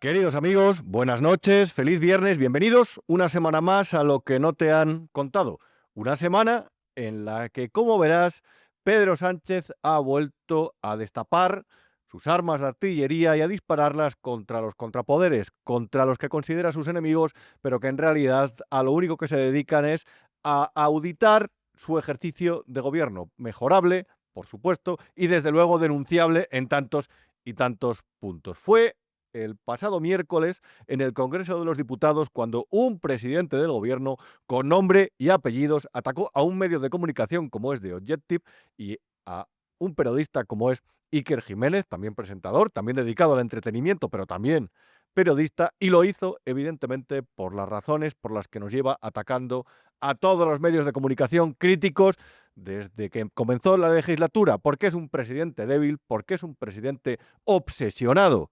Queridos amigos, buenas noches, feliz viernes, bienvenidos una semana más a Lo que no te han contado. Una semana en la que, como verás, Pedro Sánchez ha vuelto a destapar sus armas de artillería y a dispararlas contra los contrapoderes, contra los que considera sus enemigos, pero que en realidad a lo único que se dedican es a auditar su ejercicio de gobierno, mejorable, por supuesto, y desde luego denunciable en tantos y tantos puntos. Fue el pasado miércoles en el Congreso de los Diputados cuando un presidente del gobierno con nombre y apellidos atacó a un medio de comunicación como es The Objective y a un periodista como es Iker Jiménez, también presentador, también dedicado al entretenimiento, pero también periodista, y lo hizo evidentemente por las razones por las que nos lleva atacando a todos los medios de comunicación críticos desde que comenzó la legislatura, porque es un presidente débil, porque es un presidente obsesionado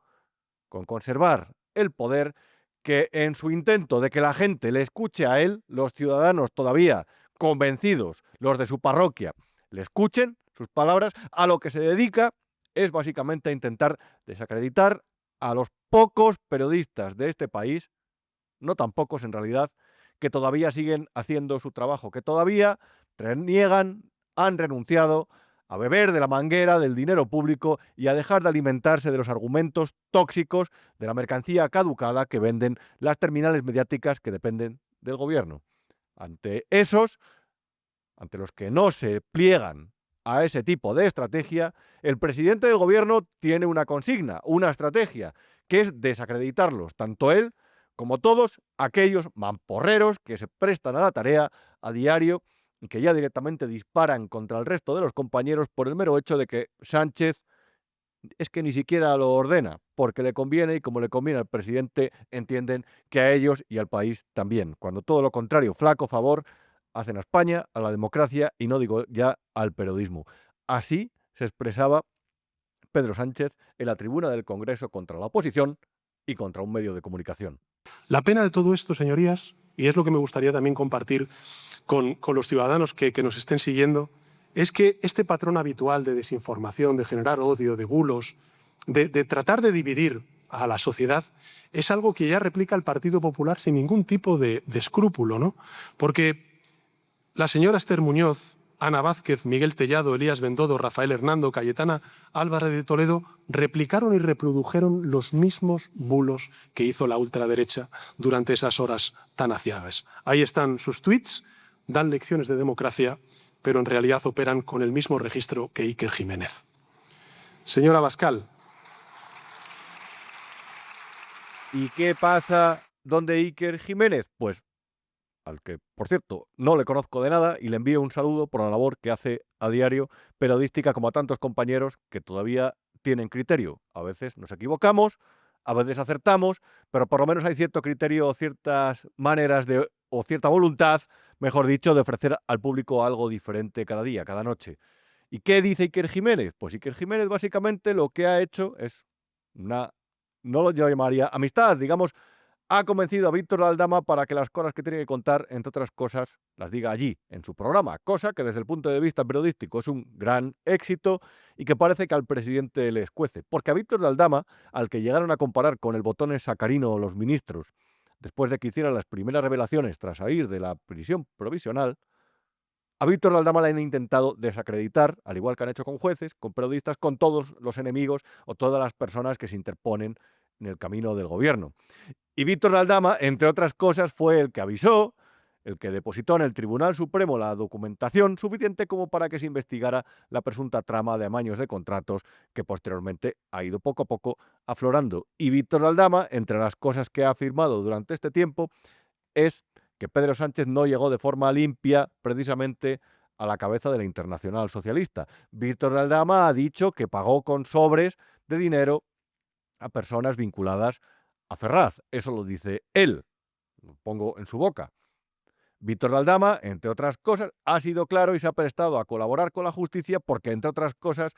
con conservar el poder, que en su intento de que la gente le escuche a él, los ciudadanos todavía convencidos, los de su parroquia, le escuchen sus palabras, a lo que se dedica es básicamente a intentar desacreditar a los pocos periodistas de este país, no tan pocos en realidad, que todavía siguen haciendo su trabajo, que todavía reniegan, han renunciado a beber de la manguera del dinero público y a dejar de alimentarse de los argumentos tóxicos de la mercancía caducada que venden las terminales mediáticas que dependen del gobierno. Ante esos, ante los que no se pliegan a ese tipo de estrategia, el presidente del gobierno tiene una consigna, una estrategia, que es desacreditarlos, tanto él como todos aquellos mamporreros que se prestan a la tarea a diario y que ya directamente disparan contra el resto de los compañeros por el mero hecho de que Sánchez es que ni siquiera lo ordena, porque le conviene y como le conviene al presidente, entienden que a ellos y al país también, cuando todo lo contrario, flaco favor, hacen a España, a la democracia y no digo ya al periodismo. Así se expresaba Pedro Sánchez en la tribuna del Congreso contra la oposición y contra un medio de comunicación. La pena de todo esto, señorías, y es lo que me gustaría también compartir con los ciudadanos que nos estén siguiendo, es que este patrón habitual de desinformación, de generar odio, de bulos, de tratar de dividir a la sociedad, es algo que ya replica el Partido Popular sin ningún tipo de escrúpulo, ¿no? Porque la señora Esther Muñoz, Ana Vázquez, Miguel Tellado, Elías Bendodo, Rafael Hernando, Cayetana Álvarez de Toledo replicaron y reprodujeron los mismos bulos que hizo la ultraderecha durante esas horas tan aciagas. Ahí están sus tweets, dan lecciones de democracia, pero en realidad operan con el mismo registro que Iker Jiménez. Señora Abascal. ¿Y qué pasa donde Iker Jiménez? Pues al que, por cierto, no le conozco de nada y le envío un saludo por la labor que hace a diario periodística, como a tantos compañeros que todavía tienen criterio. A veces nos equivocamos, a veces acertamos, pero por lo menos hay cierto criterio o ciertas maneras de, o cierta voluntad, mejor dicho, de ofrecer al público algo diferente cada día, cada noche. ¿Y qué dice Iker Jiménez? Pues Iker Jiménez básicamente lo que ha hecho es una, no lo llamaría amistad, digamos, ha convencido a Víctor Aldama para que las cosas que tiene que contar, entre otras cosas, las diga allí, en su programa, cosa que desde el punto de vista periodístico es un gran éxito y que parece que al presidente le escuece. Porque a Víctor Aldama, al que llegaron a comparar con el botón sacarino los ministros, después de que hicieran las primeras revelaciones tras salir de la prisión provisional, a Víctor Aldama le han intentado desacreditar, al igual que han hecho con jueces, con periodistas, con todos los enemigos o todas las personas que se interponen en el camino del gobierno. Y Víctor Aldama, entre otras cosas, fue el que avisó, el que depositó en el Tribunal Supremo la documentación suficiente como para que se investigara la presunta trama de amaños de contratos que posteriormente ha ido poco a poco aflorando. Y Víctor Aldama, entre las cosas que ha afirmado durante este tiempo, es que Pedro Sánchez no llegó de forma limpia precisamente a la cabeza de la Internacional Socialista. Víctor Aldama ha dicho que pagó con sobres de dinero a personas vinculadas a Ferraz. Eso lo dice él, lo pongo en su boca. Víctor Aldama, entre otras cosas, ha sido claro y se ha prestado a colaborar con la justicia porque, entre otras cosas,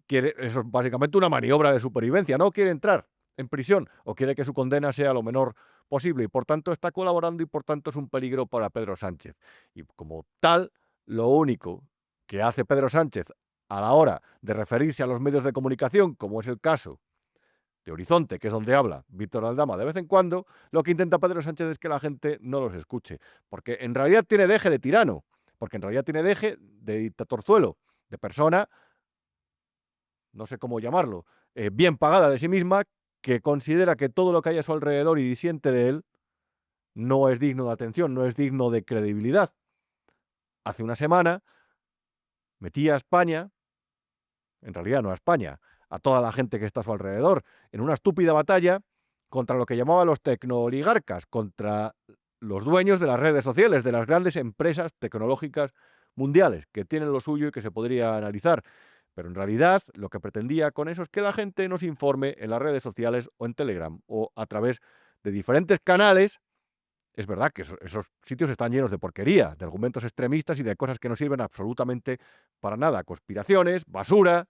quiere, eso es básicamente una maniobra de supervivencia, no quiere entrar en prisión o quiere que su condena sea lo menor posible y por tanto está colaborando y por tanto es un peligro para Pedro Sánchez. Y como tal, lo único que hace Pedro Sánchez a la hora de referirse a los medios de comunicación, como es el caso de Horizonte, que es donde habla Víctor Aldama de vez en cuando, lo que intenta Pedro Sánchez es que la gente no los escuche, porque en realidad tiene deje de tirano, porque en realidad tiene deje de dictatorzuelo, de persona, no sé cómo llamarlo, bien pagada de sí misma, que considera que todo lo que hay a su alrededor y disiente de él no es digno de atención, no es digno de credibilidad. Hace una semana metía a España, en realidad no a España, a toda la gente que está a su alrededor, en una estúpida batalla contra lo que llamaba los tecnooligarcas, contra los dueños de las redes sociales, de las grandes empresas tecnológicas mundiales, que tienen lo suyo y que se podría analizar. Pero en realidad lo que pretendía con eso es que la gente nos informe en las redes sociales o en Telegram o a través de diferentes canales. Es verdad que esos sitios están llenos de porquería, de argumentos extremistas y de cosas que no sirven absolutamente para nada. Conspiraciones, basura,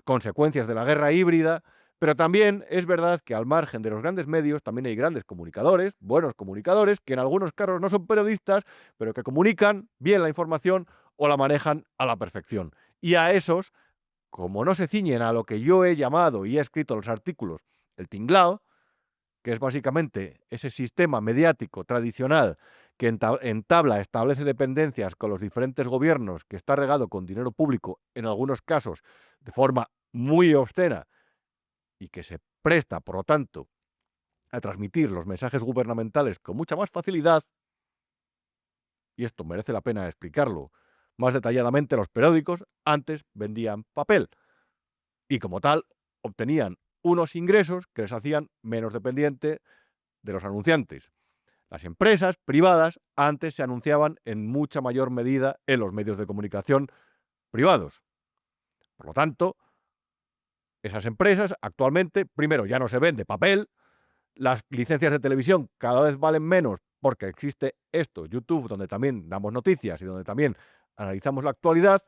consecuencias de la guerra híbrida, pero también es verdad que al margen de los grandes medios también hay grandes comunicadores, buenos comunicadores, que en algunos casos no son periodistas, pero que comunican bien la información o la manejan a la perfección. Y a esos, como no se ciñen a lo que yo he llamado y he escrito en los artículos el tinglao, que es básicamente ese sistema mediático tradicional que entabla, establece dependencias con los diferentes gobiernos, que está regado con dinero público, en algunos casos de forma muy obscena, y que se presta, por lo tanto, a transmitir los mensajes gubernamentales con mucha más facilidad, y esto merece la pena explicarlo más detalladamente. Los periódicos antes vendían papel y como tal obtenían unos ingresos que les hacían menos dependiente de los anunciantes. Las empresas privadas antes se anunciaban en mucha mayor medida en los medios de comunicación privados. Por lo tanto, esas empresas actualmente, primero, ya no se vende papel, las licencias de televisión cada vez valen menos porque existe esto, YouTube, donde también damos noticias y donde también analizamos la actualidad.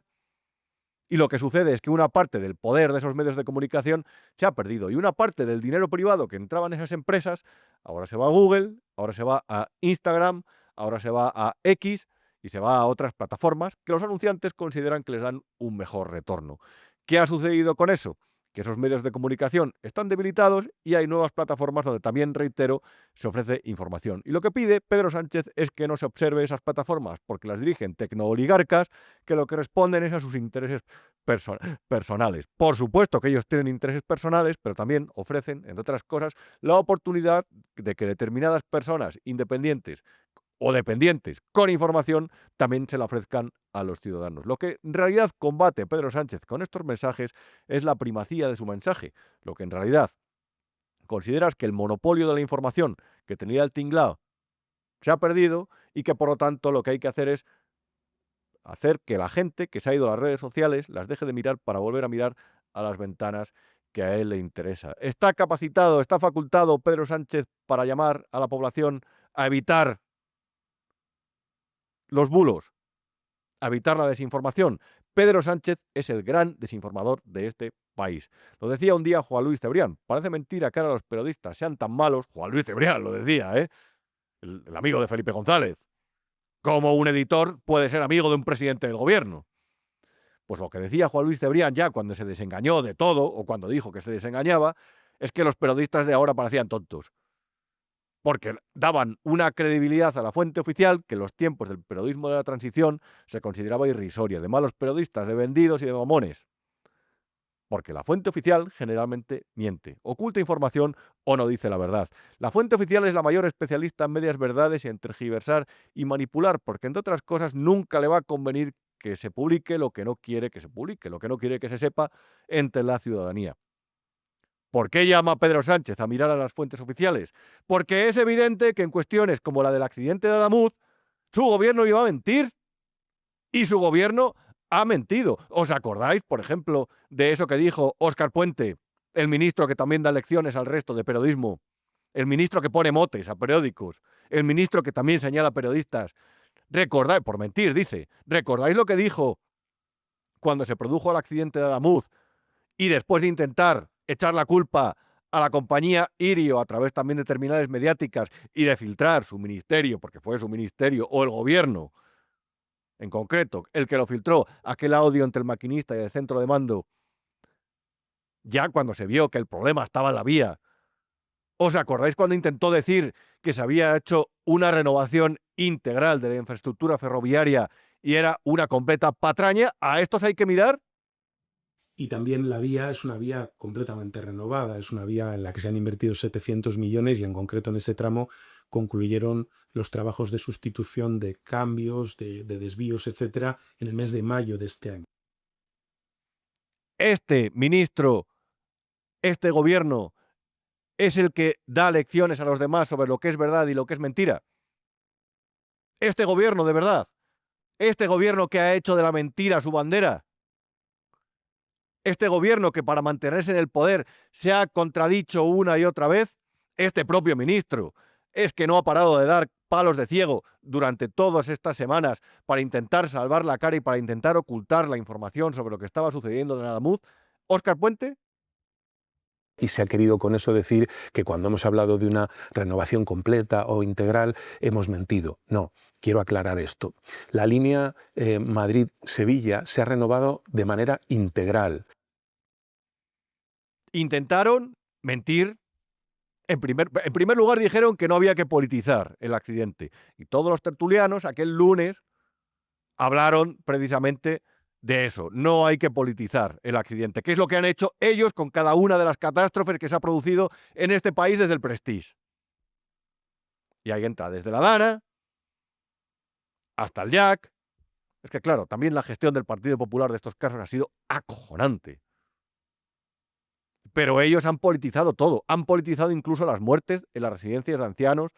Y lo que sucede es que una parte del poder de esos medios de comunicación se ha perdido y una parte del dinero privado que entraba en esas empresas ahora se va a Google, ahora se va a Instagram, ahora se va a X y se va a otras plataformas que los anunciantes consideran que les dan un mejor retorno. ¿Qué ha sucedido con eso? Que esos medios de comunicación están debilitados y hay nuevas plataformas donde también, reitero, se ofrece información. Y lo que pide Pedro Sánchez es que no se observe esas plataformas porque las dirigen tecnooligarcas que lo que responden es a sus intereses personales. Por supuesto que ellos tienen intereses personales, pero también ofrecen, entre otras cosas, la oportunidad de que determinadas personas independientes o dependientes con información también se la ofrezcan a los ciudadanos. Lo que en realidad combate Pedro Sánchez con estos mensajes es la primacía de su mensaje. Lo que en realidad consideras que el monopolio de la información que tenía el tinglao se ha perdido y que por lo tanto lo que hay que hacer es hacer que la gente que se ha ido a las redes sociales las deje de mirar para volver a mirar a las ventanas que a él le interesa. ¿Está capacitado, está facultado Pedro Sánchez para llamar a la población a evitar los bulos, a evitar la desinformación? Pedro Sánchez es el gran desinformador de este país. Lo decía un día Juan Luis Cebrián. Parece mentira que ahora los periodistas sean tan malos. Juan Luis Cebrián lo decía, el amigo de Felipe González. Como un editor puede ser amigo de un presidente del gobierno. Pues lo que decía Juan Luis Cebrián ya cuando se desengañó de todo, o cuando dijo que se desengañaba, es que los periodistas de ahora parecían tontos. Porque daban una credibilidad a la fuente oficial que en los tiempos del periodismo de la transición se consideraba irrisoria, de malos periodistas, de vendidos y de mamones. Porque la fuente oficial generalmente miente, oculta información o no dice la verdad. La fuente oficial es la mayor especialista en medias verdades y en tergiversar y manipular, porque entre otras cosas nunca le va a convenir que se publique lo que no quiere que se publique, lo que no quiere que se sepa entre la ciudadanía. ¿Por qué llama Pedro Sánchez a mirar a las fuentes oficiales? Porque es evidente que en cuestiones como la del accidente de Adamuz, su gobierno iba a mentir. Y su gobierno ha mentido. ¿Os acordáis, por ejemplo, de eso que dijo Óscar Puente, el ministro que también da lecciones al resto de periodismo? El ministro que pone motes a periódicos, el ministro que también señala a periodistas. Recordáis, por mentir, dice, ¿recordáis lo que dijo cuando se produjo el accidente de Adamuz y después de intentar echar la culpa a la compañía Irio a través también de terminales mediáticas y de filtrar su ministerio, porque fue su ministerio, o el gobierno, en concreto, el que lo filtró, aquel audio entre el maquinista y el centro de mando, ya cuando se vio que el problema estaba en la vía. ¿Os acordáis cuando intentó decir que se había hecho una renovación integral de la infraestructura ferroviaria y era una completa patraña? ¿A estos hay que mirar? Y también la vía es una vía completamente renovada, es una vía en la que se han invertido 700 millones y en concreto en ese tramo concluyeron los trabajos de sustitución de cambios, de desvíos, etcétera, en el mes de mayo de este año. Este ministro, este gobierno, es el que da lecciones a los demás sobre lo que es verdad y lo que es mentira. Este gobierno, de verdad, este gobierno que ha hecho de la mentira su bandera, este gobierno que para mantenerse en el poder se ha contradicho una y otra vez, este propio ministro, es que no ha parado de dar palos de ciego durante todas estas semanas para intentar salvar la cara y para intentar ocultar la información sobre lo que estaba sucediendo en Adamuz. Óscar Puente. Y se ha querido con eso decir que cuando hemos hablado de una renovación completa o integral hemos mentido. No, quiero aclarar esto. La línea Madrid-Sevilla se ha renovado de manera integral. Intentaron mentir. En primer lugar dijeron que no había que politizar el accidente. Y todos los tertulianos aquel lunes hablaron precisamente de eso. No hay que politizar el accidente, que es lo que han hecho ellos con cada una de las catástrofes que se ha producido en este país desde el Prestige. Y ahí entra desde la Dana hasta el Jack. Es que claro, también la gestión del Partido Popular de estos casos ha sido acojonante. Pero ellos han politizado todo. Han politizado incluso las muertes en las residencias de ancianos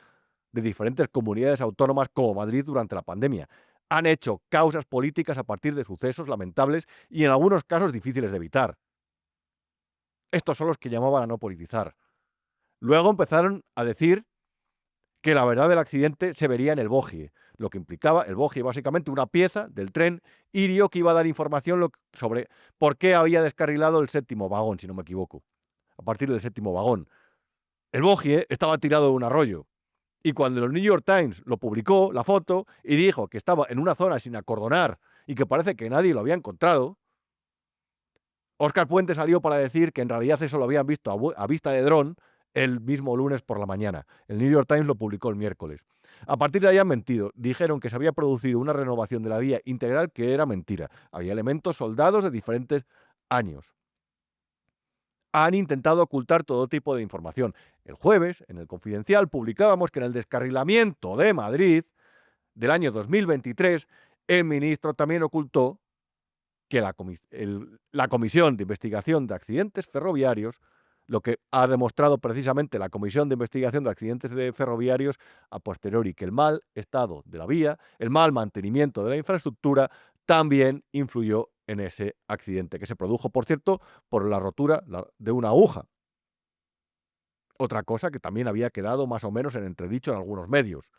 de diferentes comunidades autónomas como Madrid durante la pandemia. Han hecho causas políticas a partir de sucesos lamentables y en algunos casos difíciles de evitar. Estos son los que llamaban a no politizar. Luego empezaron a decir que la verdad del accidente se vería en el bogie, lo que implicaba el bogie, básicamente una pieza del tren Irio que iba a dar información sobre por qué había descarrilado el séptimo vagón, si no me equivoco, a partir del séptimo vagón. El bogie estaba tirado de un arroyo. Y cuando el New York Times lo publicó, la foto, y dijo que estaba en una zona sin acordonar y que parece que nadie lo había encontrado, Óscar Puente salió para decir que en realidad eso lo habían visto a vista de dron el mismo lunes por la mañana. El New York Times lo publicó el miércoles. A partir de ahí han mentido. Dijeron que se había producido una renovación de la vía integral que era mentira. Había elementos soldados de diferentes años. Han intentado ocultar todo tipo de información. El jueves, en el Confidencial, publicábamos que en el descarrilamiento de Madrid del año 2023, el ministro también ocultó que la Comisión de Investigación de Accidentes Ferroviarios, lo que ha demostrado precisamente la Comisión de Investigación de Accidentes Ferroviarios a posteriori, que el mal estado de la vía, el mal mantenimiento de la infraestructura, también influyó en ese accidente, que se produjo, por cierto, por la rotura de una aguja. Otra cosa que también había quedado más o menos en entredicho en algunos medios.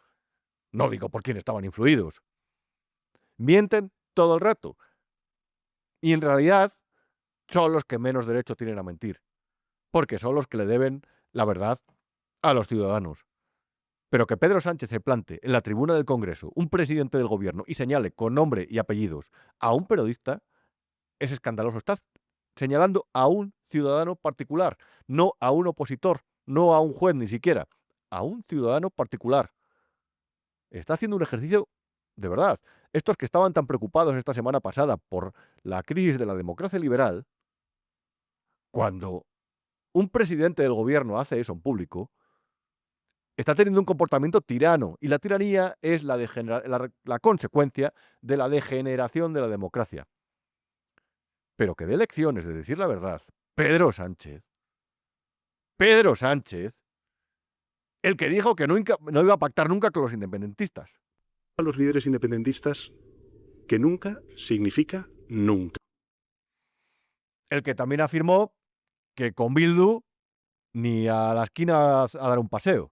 No digo por quién estaban influidos. Mienten todo el rato. Y en realidad son los que menos derecho tienen a mentir, porque son los que le deben la verdad a los ciudadanos. Pero que Pedro Sánchez se plante en la tribuna del Congreso, un presidente del gobierno, y señale con nombre y apellidos a un periodista, es escandaloso. Está señalando a un ciudadano particular, no a un opositor, no a un juez ni siquiera, a un ciudadano particular. Está haciendo un ejercicio de verdad. Estos que estaban tan preocupados esta semana pasada por la crisis de la democracia liberal, cuando un presidente del gobierno hace eso en público, está teniendo un comportamiento tirano. Y la tiranía es la consecuencia de la degeneración de la democracia. Pero que dé lecciones de decir la verdad, Pedro Sánchez, el que dijo que no iba a pactar nunca con los independentistas. A los líderes independentistas que nunca significa nunca. El que también afirmó que con Bildu ni a la esquina a dar un paseo.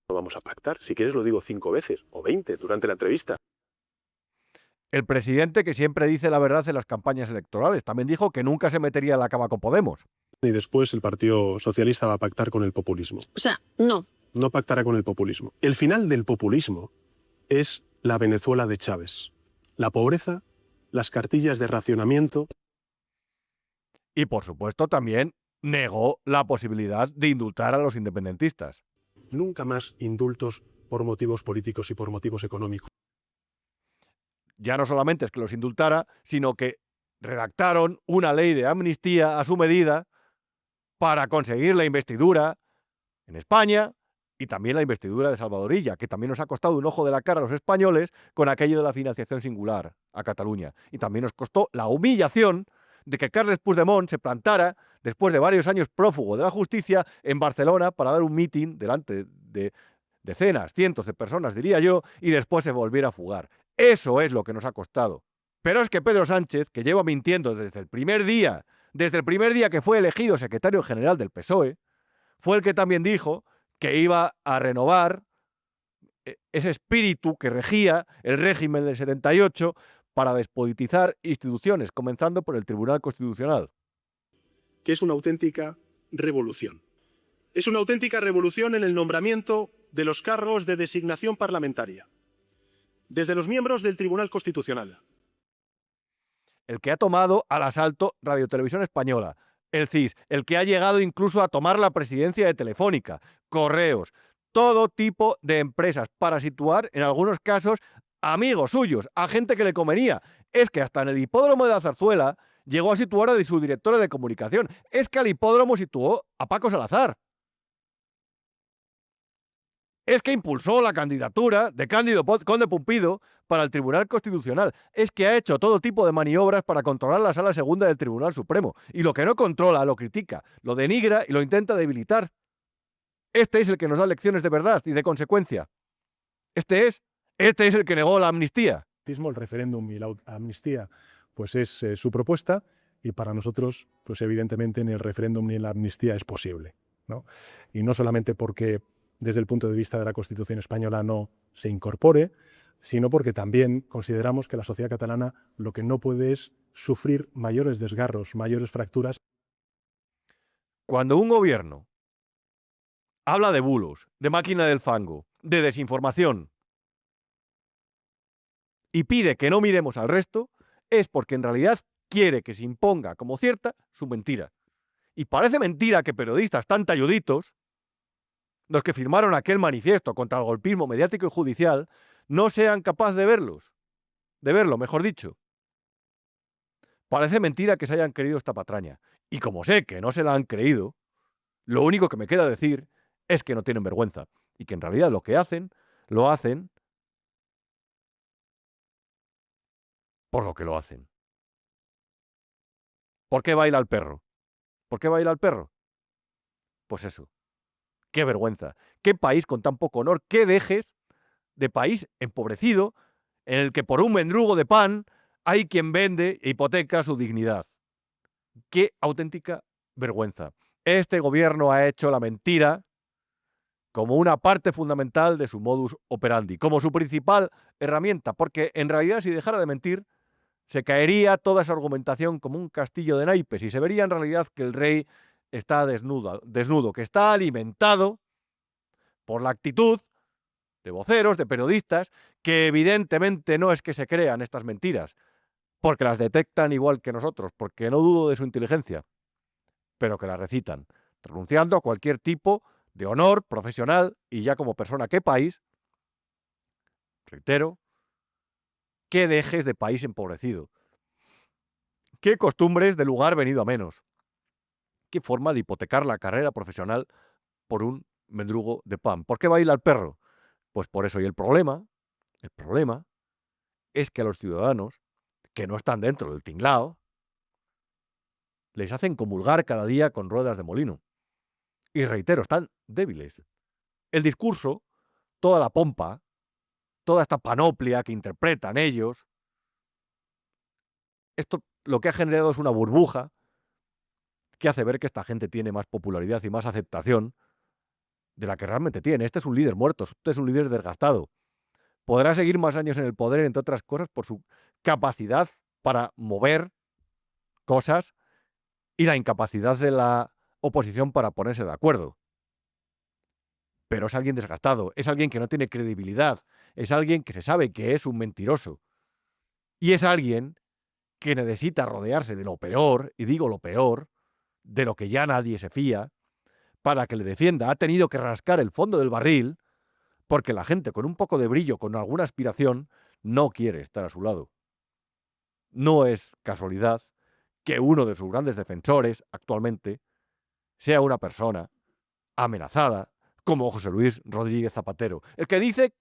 No vamos a pactar. Si quieres lo digo 5 veces o 20 durante la entrevista. El presidente que siempre dice la verdad en las campañas electorales también dijo que nunca se metería en la cama con Podemos. Y después el Partido Socialista va a pactar con el populismo. O sea, no. No pactará con el populismo. El final del populismo es la Venezuela de Chávez. La pobreza, las cartillas de racionamiento. Y por supuesto también negó la posibilidad de indultar a los independentistas. Nunca más indultos por motivos políticos y por motivos económicos. Ya no solamente es que los indultara, sino que redactaron una ley de amnistía a su medida para conseguir la investidura en España y también la investidura de Salvador Illa, que también nos ha costado un ojo de la cara a los españoles con aquello de la financiación singular a Cataluña. Y también nos costó la humillación de que Carles Puigdemont se plantara, después de varios años prófugo de la justicia, en Barcelona para dar un mitin delante de decenas, cientos de personas, diría yo, y después se volviera a fugar. Eso es lo que nos ha costado. Pero es que Pedro Sánchez, que lleva mintiendo desde el primer día que fue elegido secretario general del PSOE, fue el que también dijo que iba a renovar ese espíritu que regía el régimen del 78 para despolitizar instituciones, comenzando por el Tribunal Constitucional. Que es una auténtica revolución. Es una auténtica revolución en el nombramiento de los cargos de designación parlamentaria, desde los miembros del Tribunal Constitucional. El que ha tomado al asalto Radio Televisión Española, el CIS, el que ha llegado incluso a tomar la presidencia de Telefónica, Correos, todo tipo de empresas para situar, en algunos casos, amigos suyos, a gente que le convenía. Es que hasta en el hipódromo de la Zarzuela llegó a situar a su directora de comunicación. Es que al hipódromo situó a Paco Salazar. Es que impulsó la candidatura de Cándido Conde Pumpido para el Tribunal Constitucional. Es que ha hecho todo tipo de maniobras para controlar la Sala Segunda del Tribunal Supremo. Y lo que no controla, lo critica, lo denigra y lo intenta debilitar. Este es el que nos da lecciones de verdad y de consecuencia. Este es el que negó la amnistía. El referéndum y la amnistía pues es su propuesta, y para nosotros, pues evidentemente ni el referéndum ni la amnistía es posible, ¿no? Y no solamente porque desde el punto de vista de la Constitución española no se incorpore, sino porque también consideramos que la sociedad catalana lo que no puede es sufrir mayores desgarros, mayores fracturas. Cuando un gobierno habla de bulos, de máquina del fango, de desinformación y pide que no miremos al resto, es porque en realidad quiere que se imponga como cierta su mentira. Y parece mentira que periodistas tan talluditos, los que firmaron aquel manifiesto contra el golpismo mediático y judicial, no sean capaces de verlo, mejor dicho. Parece mentira que se hayan creído esta patraña. Y como sé que no se la han creído, lo único que me queda decir es que no tienen vergüenza. Y que en realidad lo que hacen, lo hacen por lo que lo hacen. ¿Por qué baila el perro? ¿Por qué baila el perro? Pues eso. Qué vergüenza. Qué país con tan poco honor. Qué dejes de país empobrecido en el que por un mendrugo de pan hay quien vende e hipoteca su dignidad. Qué auténtica vergüenza. Este gobierno ha hecho la mentira como una parte fundamental de su modus operandi, como su principal herramienta, porque en realidad si dejara de mentir, se caería toda esa argumentación como un castillo de naipes y se vería en realidad que el rey está desnudo, que está alimentado por la actitud de voceros, de periodistas, que evidentemente no es que se crean estas mentiras, porque las detectan igual que nosotros, porque no dudo de su inteligencia, pero que las recitan, renunciando a cualquier tipo de honor profesional y ya como persona. ¿Qué país? Reitero, qué dejes de país empobrecido. Qué costumbres de lugar venido a menos. Qué forma de hipotecar la carrera profesional por un mendrugo de pan. ¿Por qué baila el perro? Pues por eso. Y el problema es que a los ciudadanos que no están dentro del tinglao les hacen comulgar cada día con ruedas de molino. Y reitero, están débiles. El discurso, toda la pompa, toda esta panoplia que interpretan ellos, esto lo que ha generado es una burbuja que hace ver que esta gente tiene más popularidad y más aceptación de la que realmente tiene. Este es un líder muerto, este es un líder desgastado. Podrá seguir más años en el poder, entre otras cosas, por su capacidad para mover cosas y la incapacidad de la oposición para ponerse de acuerdo. Pero es alguien desgastado, es alguien que no tiene credibilidad, es alguien que se sabe que es un mentiroso. Y es alguien que necesita rodearse de lo peor, y digo lo peor, de lo que ya nadie se fía, para que le defienda, ha tenido que rascar el fondo del barril, porque la gente con un poco de brillo, con alguna aspiración, no quiere estar a su lado. No es casualidad que uno de sus grandes defensores actualmente sea una persona amenazada como José Luis Rodríguez Zapatero, el que dice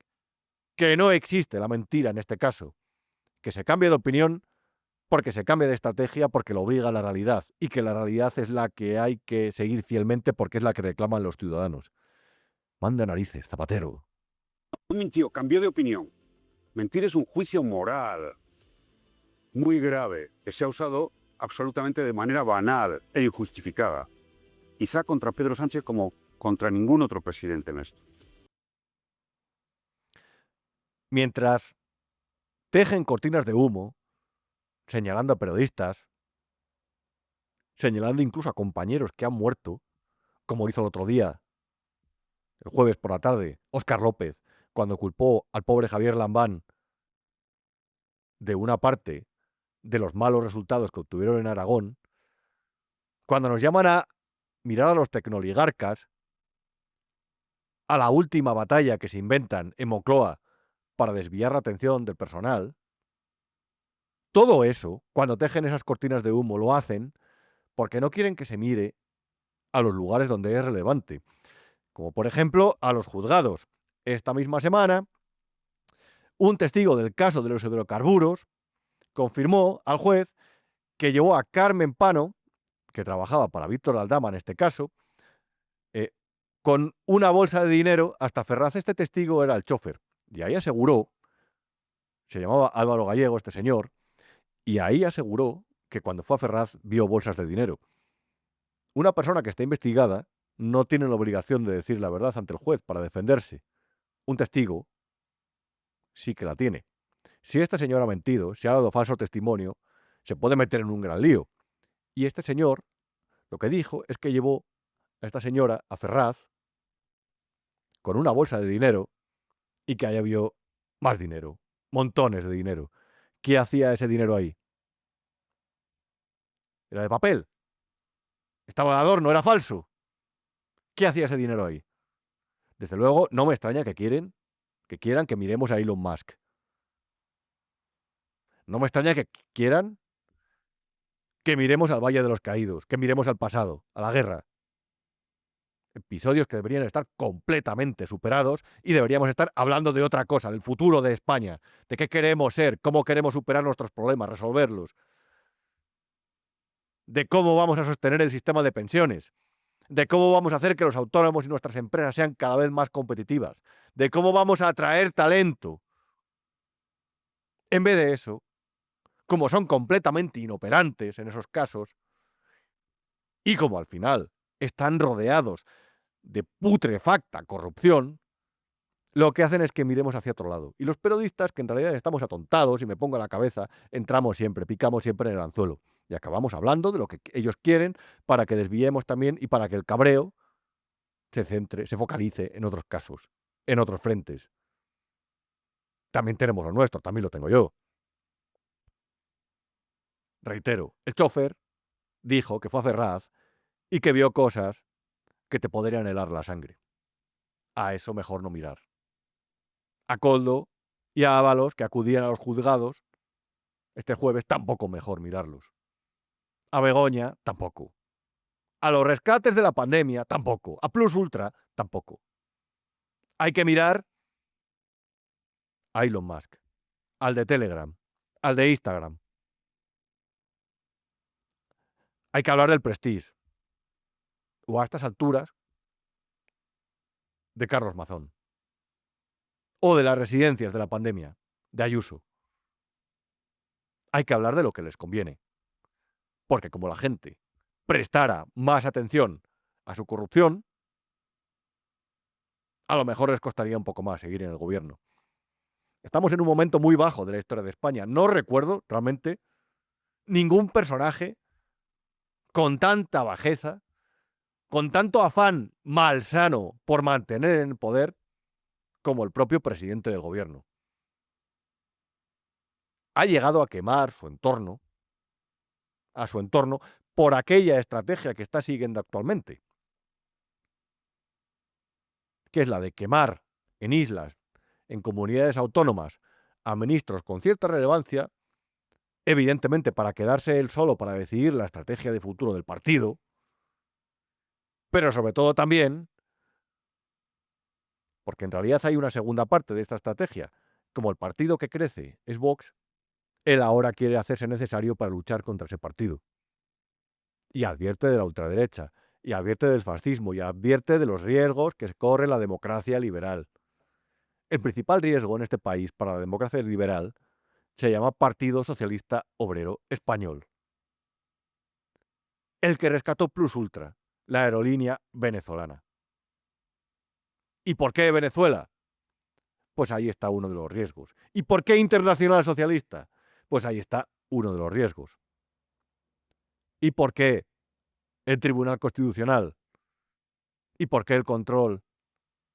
que no existe la mentira en este caso, que se cambia de opinión porque se cambia de estrategia, porque lo obliga a la realidad, y que la realidad es la que hay que seguir fielmente porque es la que reclaman los ciudadanos. Manda narices, Zapatero. No mintió, cambió de opinión. Mentir es un juicio moral muy grave que se ha usado absolutamente de manera banal e injustificada. Quizá contra Pedro Sánchez como contra ningún otro presidente en esto. Mientras tejen cortinas de humo, señalando a periodistas, señalando incluso a compañeros que han muerto, como hizo el otro día, el jueves por la tarde, Óscar López, cuando culpó al pobre Javier Lambán de una parte de los malos resultados que obtuvieron en Aragón, cuando nos llaman a mirar a los tecnoligarcas, a la última batalla que se inventan en Moncloa para desviar la atención del personal, todo eso, cuando tejen esas cortinas de humo, lo hacen porque no quieren que se mire a los lugares donde es relevante, como por ejemplo a los juzgados. Esta misma semana, un testigo del caso de los hidrocarburos confirmó al juez que llevó a Carmen Pano, que trabajaba para Víctor Aldama en este caso, con una bolsa de dinero hasta Ferraz. Este testigo era el chofer, y ahí aseguró, se llamaba Álvaro Gallego este señor, y ahí aseguró que cuando fue a Ferraz vio bolsas de dinero. Una persona que está investigada no tiene la obligación de decir la verdad ante el juez para defenderse. Un testigo sí que la tiene. Si este señor ha mentido, si ha dado falso testimonio, se puede meter en un gran lío. Y este señor lo que dijo es que llevó a esta señora a Ferraz con una bolsa de dinero y que allá vio más dinero, montones de dinero. ¿Qué hacía ese dinero ahí? ¿Era de papel? ¿Estaba de adorno? ¿Era falso? ¿Qué hacía ese dinero ahí? Desde luego, no me extraña que quieran que miremos a Elon Musk. No me extraña que quieran que miremos al Valle de los Caídos, que miremos al pasado, a la guerra. Episodios que deberían estar completamente superados y deberíamos estar hablando de otra cosa, del futuro de España, de qué queremos ser, cómo queremos superar nuestros problemas, resolverlos, de cómo vamos a sostener el sistema de pensiones, de cómo vamos a hacer que los autónomos y nuestras empresas sean cada vez más competitivas, de cómo vamos a atraer talento. En vez de eso, como son completamente inoperantes en esos casos, y como al final están rodeados de putrefacta corrupción, lo que hacen es que miremos hacia otro lado. Y los periodistas, que en realidad estamos atontados, y me pongo a la cabeza, entramos siempre, picamos siempre en el anzuelo. Y acabamos hablando de lo que ellos quieren para que desviemos también y para que el cabreo se centre, se focalice en otros casos, en otros frentes. También tenemos lo nuestro, también lo tengo yo. Reitero, el chofer dijo que fue a Ferraz y que vio cosas que te podrían helar la sangre. A eso mejor no mirar. A Koldo y a Ábalos, que acudían a los juzgados este jueves, tampoco mejor mirarlos. A Begoña, tampoco. A los rescates de la pandemia, tampoco. A Plus Ultra, tampoco. Hay que mirar a Elon Musk, al de Telegram, al de Instagram. Hay que hablar del Prestige. O a estas alturas, de Carlos Mazón. O de las residencias de la pandemia, de Ayuso. Hay que hablar de lo que les conviene. Porque como la gente prestara más atención a su corrupción, a lo mejor les costaría un poco más seguir en el gobierno. Estamos en un momento muy bajo de la historia de España. No recuerdo realmente ningún personaje con tanta bajeza, con tanto afán malsano por mantener en el poder como el propio presidente del gobierno. Ha llegado a quemar a su entorno, por aquella estrategia que está siguiendo actualmente, que es la de quemar en islas, en comunidades autónomas, a ministros con cierta relevancia, evidentemente para quedarse él solo para decidir la estrategia de futuro del partido, pero sobre todo también porque en realidad hay una segunda parte de esta estrategia. Como el partido que crece es Vox, él ahora quiere hacerse necesario para luchar contra ese partido. Y advierte de la ultraderecha, y advierte del fascismo, y advierte de los riesgos que corre la democracia liberal. El principal riesgo en este país para la democracia liberal se llama Partido Socialista Obrero Español. El que rescató Plus Ultra, la aerolínea venezolana. ¿Y por qué Venezuela? Pues ahí está uno de los riesgos. ¿Y por qué Internacional Socialista? Pues ahí está uno de los riesgos. ¿Y por qué el Tribunal Constitucional? ¿Y por qué el control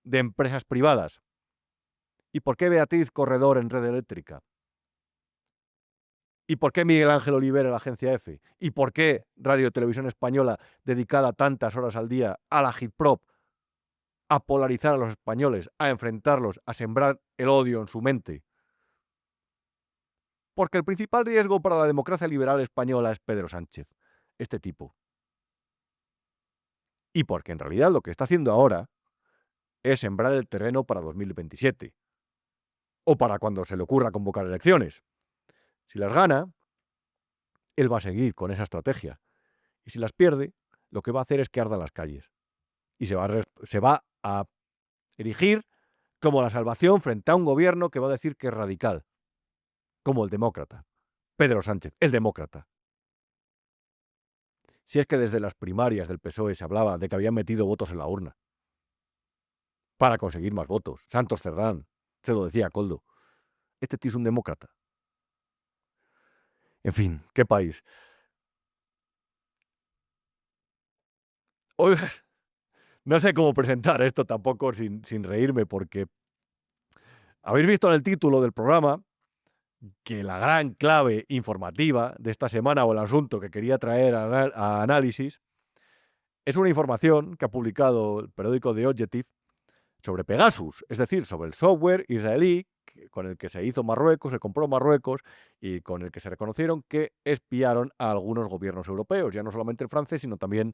de empresas privadas? ¿Y por qué Beatriz Corredor en Red Eléctrica? ¿Y por qué Miguel Ángel Oliver en la Agencia F? ¿Y por qué Radio Televisión Española dedicada tantas horas al día a la agitprop, a polarizar a los españoles, a enfrentarlos, a sembrar el odio en su mente? Porque el principal riesgo para la democracia liberal española es Pedro Sánchez, este tipo. Y porque en realidad lo que está haciendo ahora es sembrar el terreno para 2027. O para cuando se le ocurra convocar elecciones. Si las gana, él va a seguir con esa estrategia. Y si las pierde, lo que va a hacer es que arda las calles. Y se va a erigir como la salvación frente a un gobierno que va a decir que es radical. Como el demócrata. Pedro Sánchez, el demócrata. Si es que desde las primarias del PSOE se hablaba de que habían metido votos en la urna para conseguir más votos. Santos Cerdán, se lo decía a Coldo. Este tío es un demócrata. En fin, qué país. Hoy, no sé cómo presentar esto tampoco sin reírme, porque habéis visto en el título del programa que la gran clave informativa de esta semana o el asunto que quería traer a análisis es una información que ha publicado el periódico The Objective sobre Pegasus, es decir, sobre el software israelí con el que se hizo Marruecos, se compró Marruecos y con el que se reconocieron que espiaron a algunos gobiernos europeos, ya no solamente el francés, sino también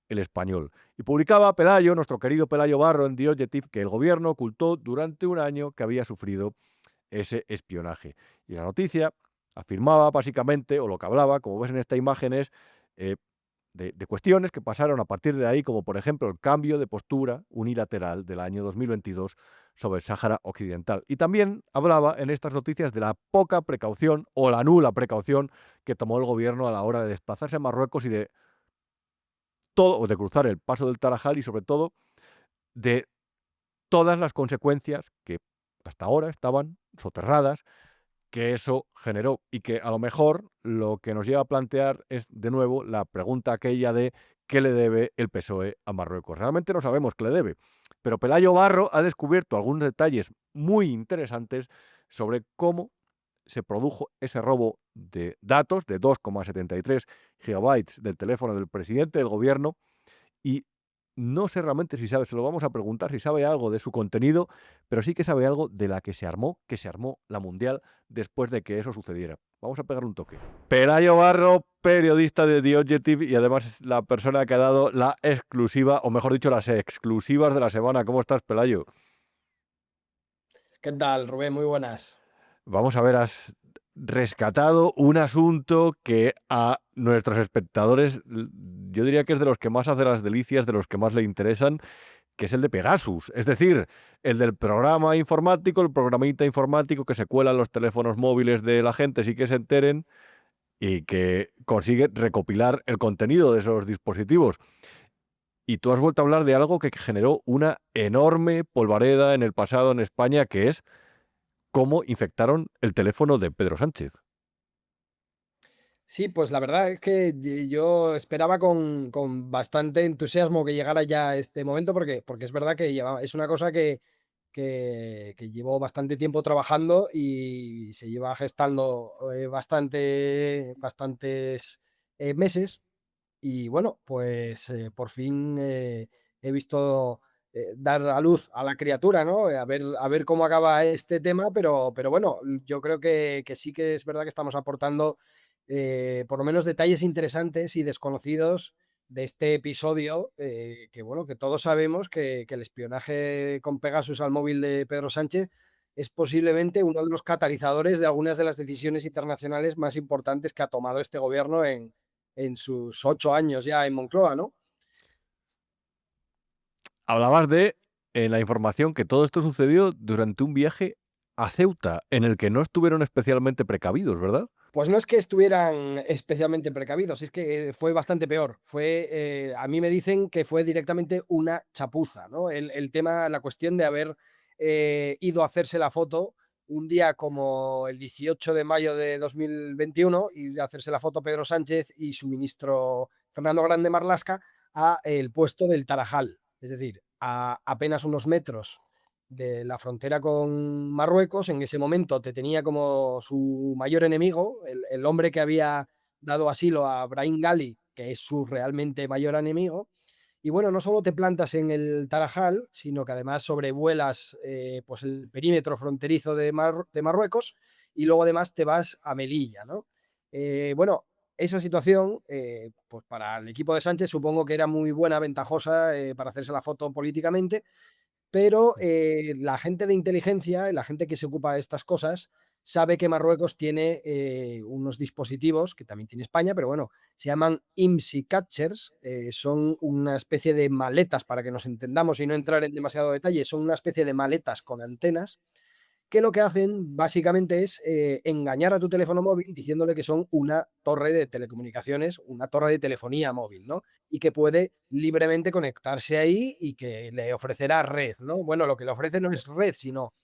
el español. Y publicaba Pelayo, nuestro querido Pelayo Barro, en The Objective, que el gobierno ocultó durante un año que había sufrido ese espionaje. Y la noticia afirmaba básicamente, o lo que hablaba, como ves en esta imagen, es de cuestiones que pasaron a partir de ahí, como por ejemplo el cambio de postura unilateral del año 2022 sobre el Sáhara Occidental. Y también hablaba en estas noticias de la poca precaución o la nula precaución que tomó el gobierno a la hora de desplazarse a Marruecos y de todo, o de cruzar el paso del Tarajal y sobre todo de todas las consecuencias que hasta ahora estaban soterradas que eso generó y que a lo mejor lo que nos lleva a plantear es de nuevo la pregunta aquella de qué le debe el PSOE a Marruecos. Realmente no sabemos qué le debe, pero Pelayo Barro ha descubierto algunos detalles muy interesantes sobre cómo se produjo ese robo de datos de 2,73 gigabytes del teléfono del presidente del gobierno y no sé realmente si sabe, se lo vamos a preguntar, si sabe algo de su contenido, pero sí que sabe algo de la que se armó la Mundial después de que eso sucediera. Vamos a pegar un toque. Pelayo Barro, periodista de The Objective y además es la persona que ha dado la exclusiva, o mejor dicho, las exclusivas de la semana. ¿Cómo estás, Pelayo? ¿Qué tal, Rubén? Muy buenas. Vamos a ver, has rescatado un asunto que a nuestros espectadores, yo diría que es de los que más hace las delicias, de los que más le interesan, que es el de Pegasus, es decir, el del programa informático, el programita informático que se cuela en los teléfonos móviles de la gente sin que se enteren y que consigue recopilar el contenido de esos dispositivos. Y tú has vuelto a hablar de algo que generó una enorme polvareda en el pasado en España, que es cómo infectaron el teléfono de Pedro Sánchez. Sí, pues la verdad es que yo esperaba con bastante entusiasmo que llegara ya este momento, porque es verdad que es una cosa que llevo bastante tiempo trabajando y se lleva gestando bastantes meses. Y bueno, pues por fin he visto dar a luz a la criatura, ¿no? A ver cómo acaba este tema, pero bueno, yo creo que sí que es verdad que estamos aportando por lo menos detalles interesantes y desconocidos de este episodio, que bueno, que todos sabemos que el espionaje con Pegasus al móvil de Pedro Sánchez es posiblemente uno de los catalizadores de algunas de las decisiones internacionales más importantes que ha tomado este gobierno en sus 8 años ya en Moncloa, ¿no? Hablabas de, en la información, que todo esto sucedió durante un viaje a Ceuta, en el que no estuvieron especialmente precavidos, ¿verdad? Pues no es que estuvieran especialmente precavidos, es que fue bastante peor. A mí me dicen que fue directamente una chapuza, ¿no? El tema, la cuestión de haber ido a hacerse la foto un día como el 18 de mayo de 2021, ir a hacerse la foto Pedro Sánchez y su ministro Fernando Grande Marlasca a el puesto del Tarajal, es decir, a apenas unos metros de la frontera con Marruecos. En ese momento te tenía como su mayor enemigo, el hombre que había dado asilo a Brahim Gali, que es su realmente mayor enemigo. Y bueno, no solo te plantas en el Tarajal, sino que además sobrevuelas pues el perímetro fronterizo de Marruecos y luego además te vas a Melilla, ¿no? Bueno, esa situación, pues para el equipo de Sánchez supongo que era muy buena, ventajosa para hacerse la foto políticamente, pero la gente de inteligencia, la gente que se ocupa de estas cosas, sabe que Marruecos tiene unos dispositivos, que también tiene España, pero bueno, se llaman IMSI Catchers, son una especie de maletas, para que nos entendamos y no entrar en demasiado detalle, son una especie de maletas con antenas que lo que hacen básicamente es engañar a tu teléfono móvil diciéndole que son una torre de telecomunicaciones, una torre de telefonía móvil, ¿no? Y que puede libremente conectarse ahí y que le ofrecerá red, ¿no? Bueno, lo que le ofrece no es red, sino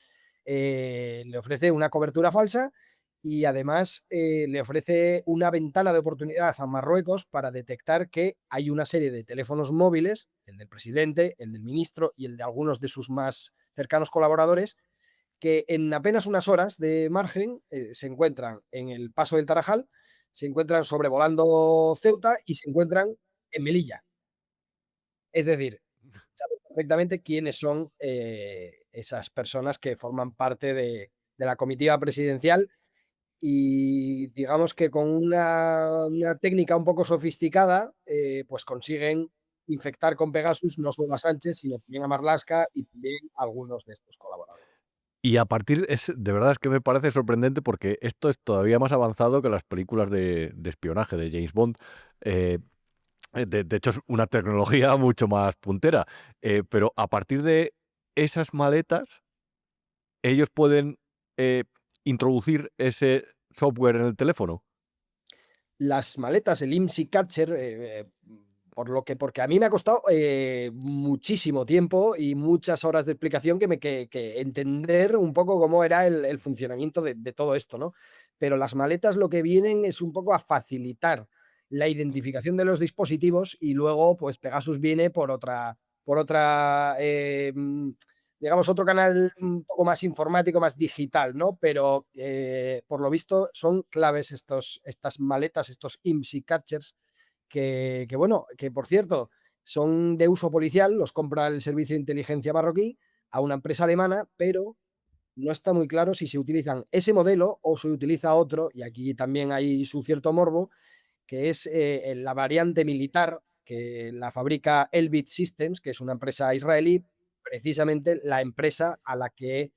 le ofrece una cobertura falsa y además le ofrece una ventana de oportunidad a Marruecos para detectar que hay una serie de teléfonos móviles, el del presidente, el del ministro y el de algunos de sus más cercanos colaboradores, que en apenas unas horas de margen se encuentran en el paso del Tarajal, se encuentran sobrevolando Ceuta y se encuentran en Melilla. Es decir, saben perfectamente quiénes son esas personas que forman parte de la comitiva presidencial y digamos que con una técnica un poco sofisticada, pues consiguen infectar con Pegasus no solo a Sánchez, sino también a Marlaska y también a algunos de estos colaboradores. Y a partir de verdad es que me parece sorprendente porque esto es todavía más avanzado que las películas de espionaje de James Bond. Eh, de hecho, es una tecnología mucho más puntera. Pero a partir de esas maletas, ellos pueden eh, introducir ese software en el teléfono. Las maletas, el IMSI Catcher, porque a mí me ha costado muchísimo tiempo y muchas horas de explicación que entender un poco cómo era el funcionamiento de todo esto, ¿no? Pero las maletas lo que vienen es un poco a facilitar la identificación de los dispositivos y luego, pues Pegasus viene por otra digamos, otro canal un poco más informático, más digital, ¿no? Pero por lo visto son claves estas maletas, estos IMSI catchers, bueno, que por cierto, son de uso policial, los compra el servicio de inteligencia marroquí a una empresa alemana, pero no está muy claro si se utilizan ese modelo o se utiliza otro, y aquí también hay su cierto morbo, que es la variante militar que la fabrica Elbit Systems, que es una empresa israelí, precisamente la empresa a la que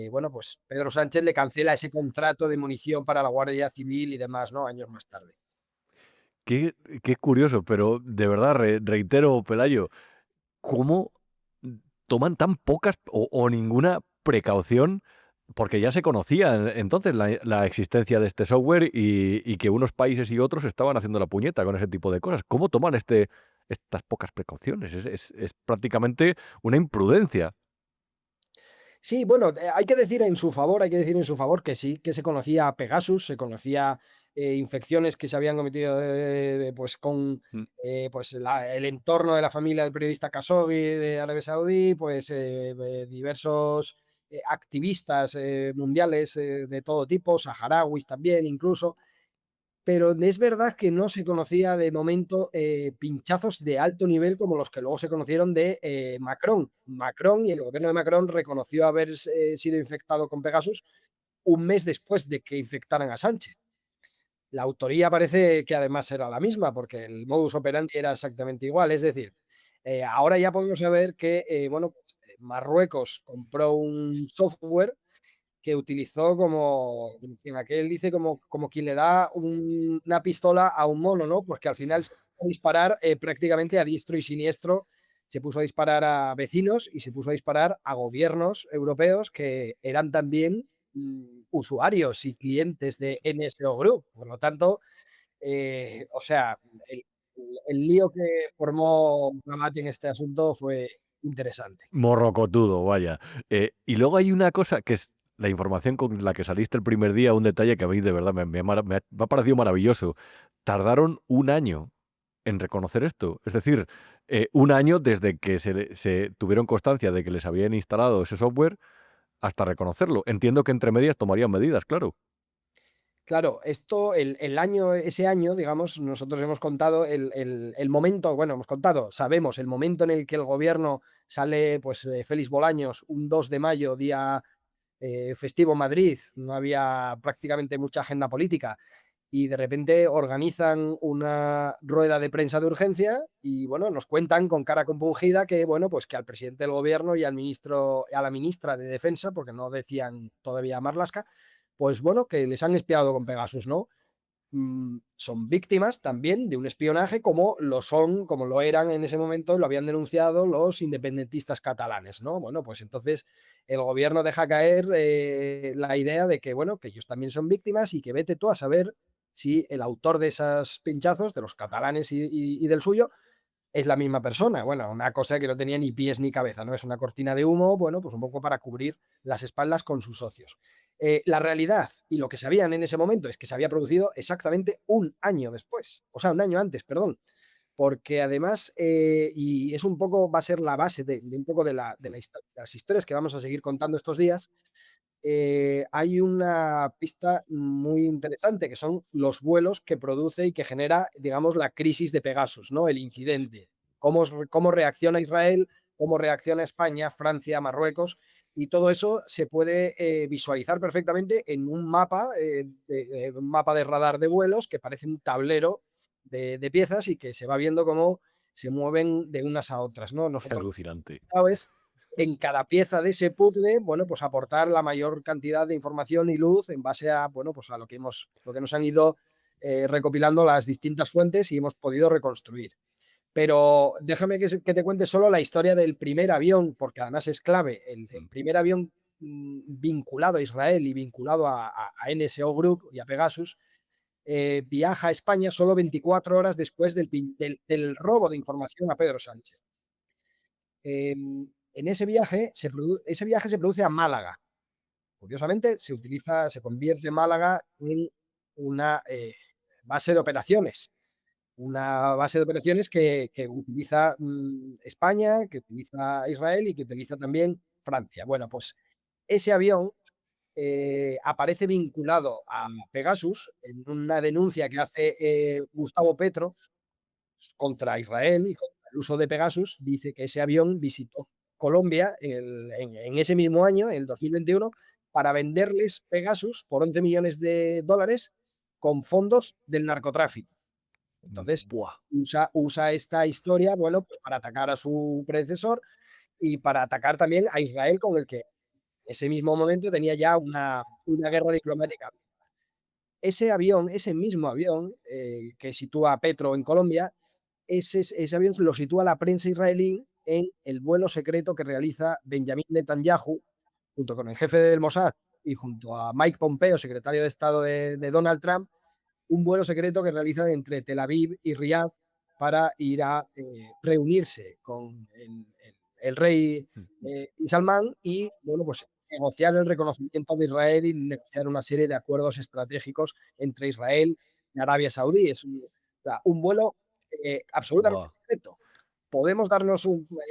bueno, pues Pedro Sánchez le cancela ese contrato de munición para la Guardia Civil y demás, ¿no? Años más tarde. Qué, qué curioso, pero de verdad, reitero, Pelayo, ¿cómo toman tan pocas o ninguna precaución? Porque ya se conocía entonces la existencia de este software y que unos países y otros estaban haciendo la puñeta con ese tipo de cosas. ¿Cómo toman estas pocas precauciones? Es prácticamente una imprudencia. Sí, bueno, hay que decir en su favor, hay que decir en su favor que sí, que se conocía Pegasus, se conocía infecciones que se habían cometido pues con Mm. pues el entorno de la familia del periodista Khashoggi de Arabia Saudí, pues diversos activistas mundiales de todo tipo, saharauis también incluso, pero es verdad que no se conocía de momento pinchazos de alto nivel como los que luego se conocieron de Macron. Macron y el gobierno de Macron reconoció haber sido infectado con Pegasus un mes después de que infectaran a Sánchez. La autoría parece que además era la misma, porque el modus operandi era exactamente igual. Es decir, ahora ya podemos saber que bueno, pues, Marruecos compró un software que utilizó como, en aquel dice, como quien le da una pistola a un mono, ¿no? Porque al final se puso a disparar prácticamente a diestro y siniestro, se puso a disparar a vecinos y se puso a disparar a gobiernos europeos que eran también usuarios y clientes de NSO Group. Por lo tanto, o sea, el, el lío que formó Ramati en este asunto fue interesante. Morrocotudo, vaya. Y luego hay una cosa que es la información con la que saliste el primer día, un detalle que a mí de verdad me ha parecido maravilloso. Tardaron un año en reconocer esto. Es decir, un año desde que se tuvieron constancia de que les habían instalado ese software hasta reconocerlo. Entiendo que entre medias tomarían medidas, claro. Claro, esto, ese año, digamos, nosotros hemos contado el momento, bueno, hemos contado, sabemos el momento en el que el gobierno sale, pues Félix Bolaños, un 2 de mayo, día festivo en Madrid, no había prácticamente mucha agenda política, y de repente organizan una rueda de prensa de urgencia y, bueno, nos cuentan con cara compungida que, bueno, pues que al presidente del gobierno y al ministro, a la ministra de Defensa, porque no decían todavía Marlaska, pues bueno, que les han espiado con Pegasus, ¿no? Son víctimas también de un espionaje como como lo eran en ese momento, lo habían denunciado los independentistas catalanes, ¿no? Bueno, pues entonces el gobierno deja caer la idea de que, bueno, que ellos también son víctimas y que vete tú a saber si el autor de esos pinchazos, de los catalanes y del suyo, es la misma persona. Bueno, una cosa que no tenía ni pies ni cabeza, ¿no? Es una cortina de humo, bueno, pues un poco para cubrir las espaldas con sus socios. La realidad y lo que sabían en ese momento es que se había producido exactamente un año después, o sea, un año antes, perdón, porque además, y es un poco, va a ser la base de un poco de las historias que vamos a seguir contando estos días, hay una pista muy interesante que son los vuelos que produce y que genera, digamos, la crisis de Pegasus, ¿no? El incidente. Cómo reacciona Israel, cómo reacciona España, Francia, Marruecos, y todo eso se puede visualizar perfectamente en un mapa de radar de vuelos que parece un tablero de piezas y que se va viendo cómo se mueven de unas a otras, ¿no? Qué Nosotros, alucinante. ¿sabes? En cada pieza de ese puzzle, bueno, pues aportar la mayor cantidad de información y luz en base a, bueno, pues a lo que nos han ido recopilando las distintas fuentes y hemos podido reconstruir. Pero déjame que te cuente solo la historia del primer avión, porque además es clave. El primer avión vinculado a Israel y vinculado a NSO Group y a Pegasus viaja a España solo 24 horas después del robo de información a Pedro Sánchez. En ese viaje se produce a Málaga. Curiosamente, se convierte Málaga en una base de operaciones. Una base de operaciones que utiliza España, que utiliza Israel y que utiliza también Francia. Bueno, pues ese avión aparece vinculado a Pegasus en una denuncia que hace Gustavo Petro contra Israel y contra el uso de Pegasus. Dice que ese avión visitó Colombia en ese mismo año, en el 2021, para venderles Pegasus por 11 millones de dólares con fondos del narcotráfico. Entonces, Buah. usa esta historia, bueno, pues para atacar a su predecesor y para atacar también a Israel, con el que ese mismo momento tenía ya una guerra diplomática. Ese mismo avión que sitúa a Petro en Colombia, ese avión lo sitúa la prensa israelí en el vuelo secreto que realiza Benjamin Netanyahu junto con el jefe del Mossad y junto a Mike Pompeo, secretario de Estado de Donald Trump, un vuelo secreto que realizan entre Tel Aviv y Riyadh para ir a reunirse con el rey Salman y, bueno, pues negociar el reconocimiento de Israel y negociar una serie de acuerdos estratégicos entre Israel y Arabia Saudí. Es un vuelo absolutamente Buah. secreto. Podemos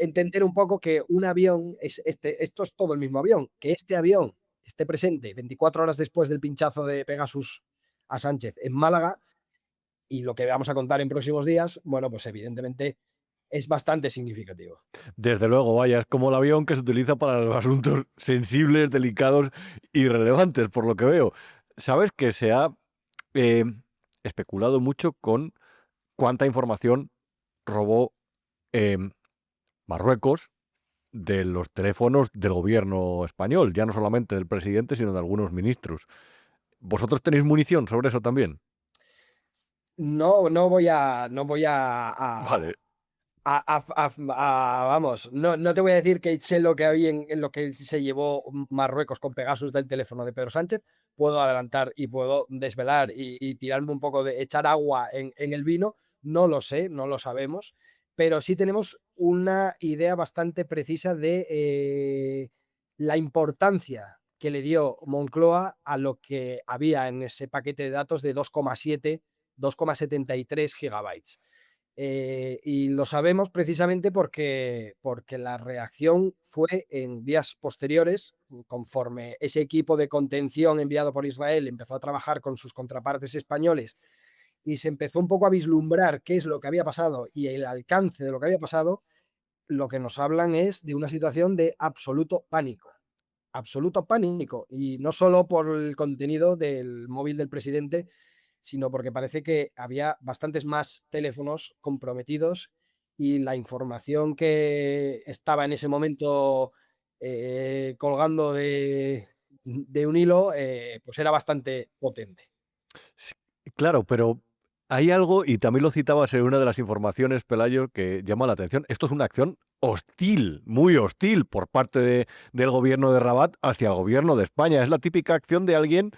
entender un poco que un avión, esto es todo el mismo avión, que este avión esté presente 24 horas después del pinchazo de Pegasus a Sánchez en Málaga, y lo que vamos a contar en próximos días, bueno, pues evidentemente es bastante significativo. Desde luego, vaya, es como el avión que se utiliza para los asuntos sensibles, delicados y relevantes, por lo que veo. Sabes que se ha eh, especulado mucho con cuánta información robó em, Marruecos de los teléfonos del gobierno español, ya no solamente del presidente, sino de algunos ministros. ¿Vosotros tenéis munición sobre eso también? No voy a Vale. vamos, no te voy a decir que sé lo que había en lo que se llevó Marruecos con Pegasus del teléfono de Pedro Sánchez. Puedo adelantar y puedo desvelar y tirarme un poco de echar agua en el vino. No lo sé, no lo sabemos, pero sí tenemos una idea bastante precisa de la importancia que le dio Moncloa a lo que había en ese paquete de datos de 2,73 gigabytes. Y lo sabemos precisamente porque la reacción fue en días posteriores, conforme ese equipo de contención enviado por Israel empezó a trabajar con sus contrapartes españoles y se empezó un poco a vislumbrar qué es lo que había pasado y el alcance de lo que había pasado. Lo que nos hablan es de una situación de absoluto pánico, y no solo por el contenido del móvil del presidente, sino porque parece que había bastantes más teléfonos comprometidos y la información que estaba en ese momento colgando de un hilo, pues era bastante potente. Sí, claro, pero hay algo, y también lo citabas en una de las informaciones, Pelayo, que llama la atención. Esto es una acción hostil, muy hostil, por parte del gobierno de Rabat hacia el gobierno de España. Es la típica acción de alguien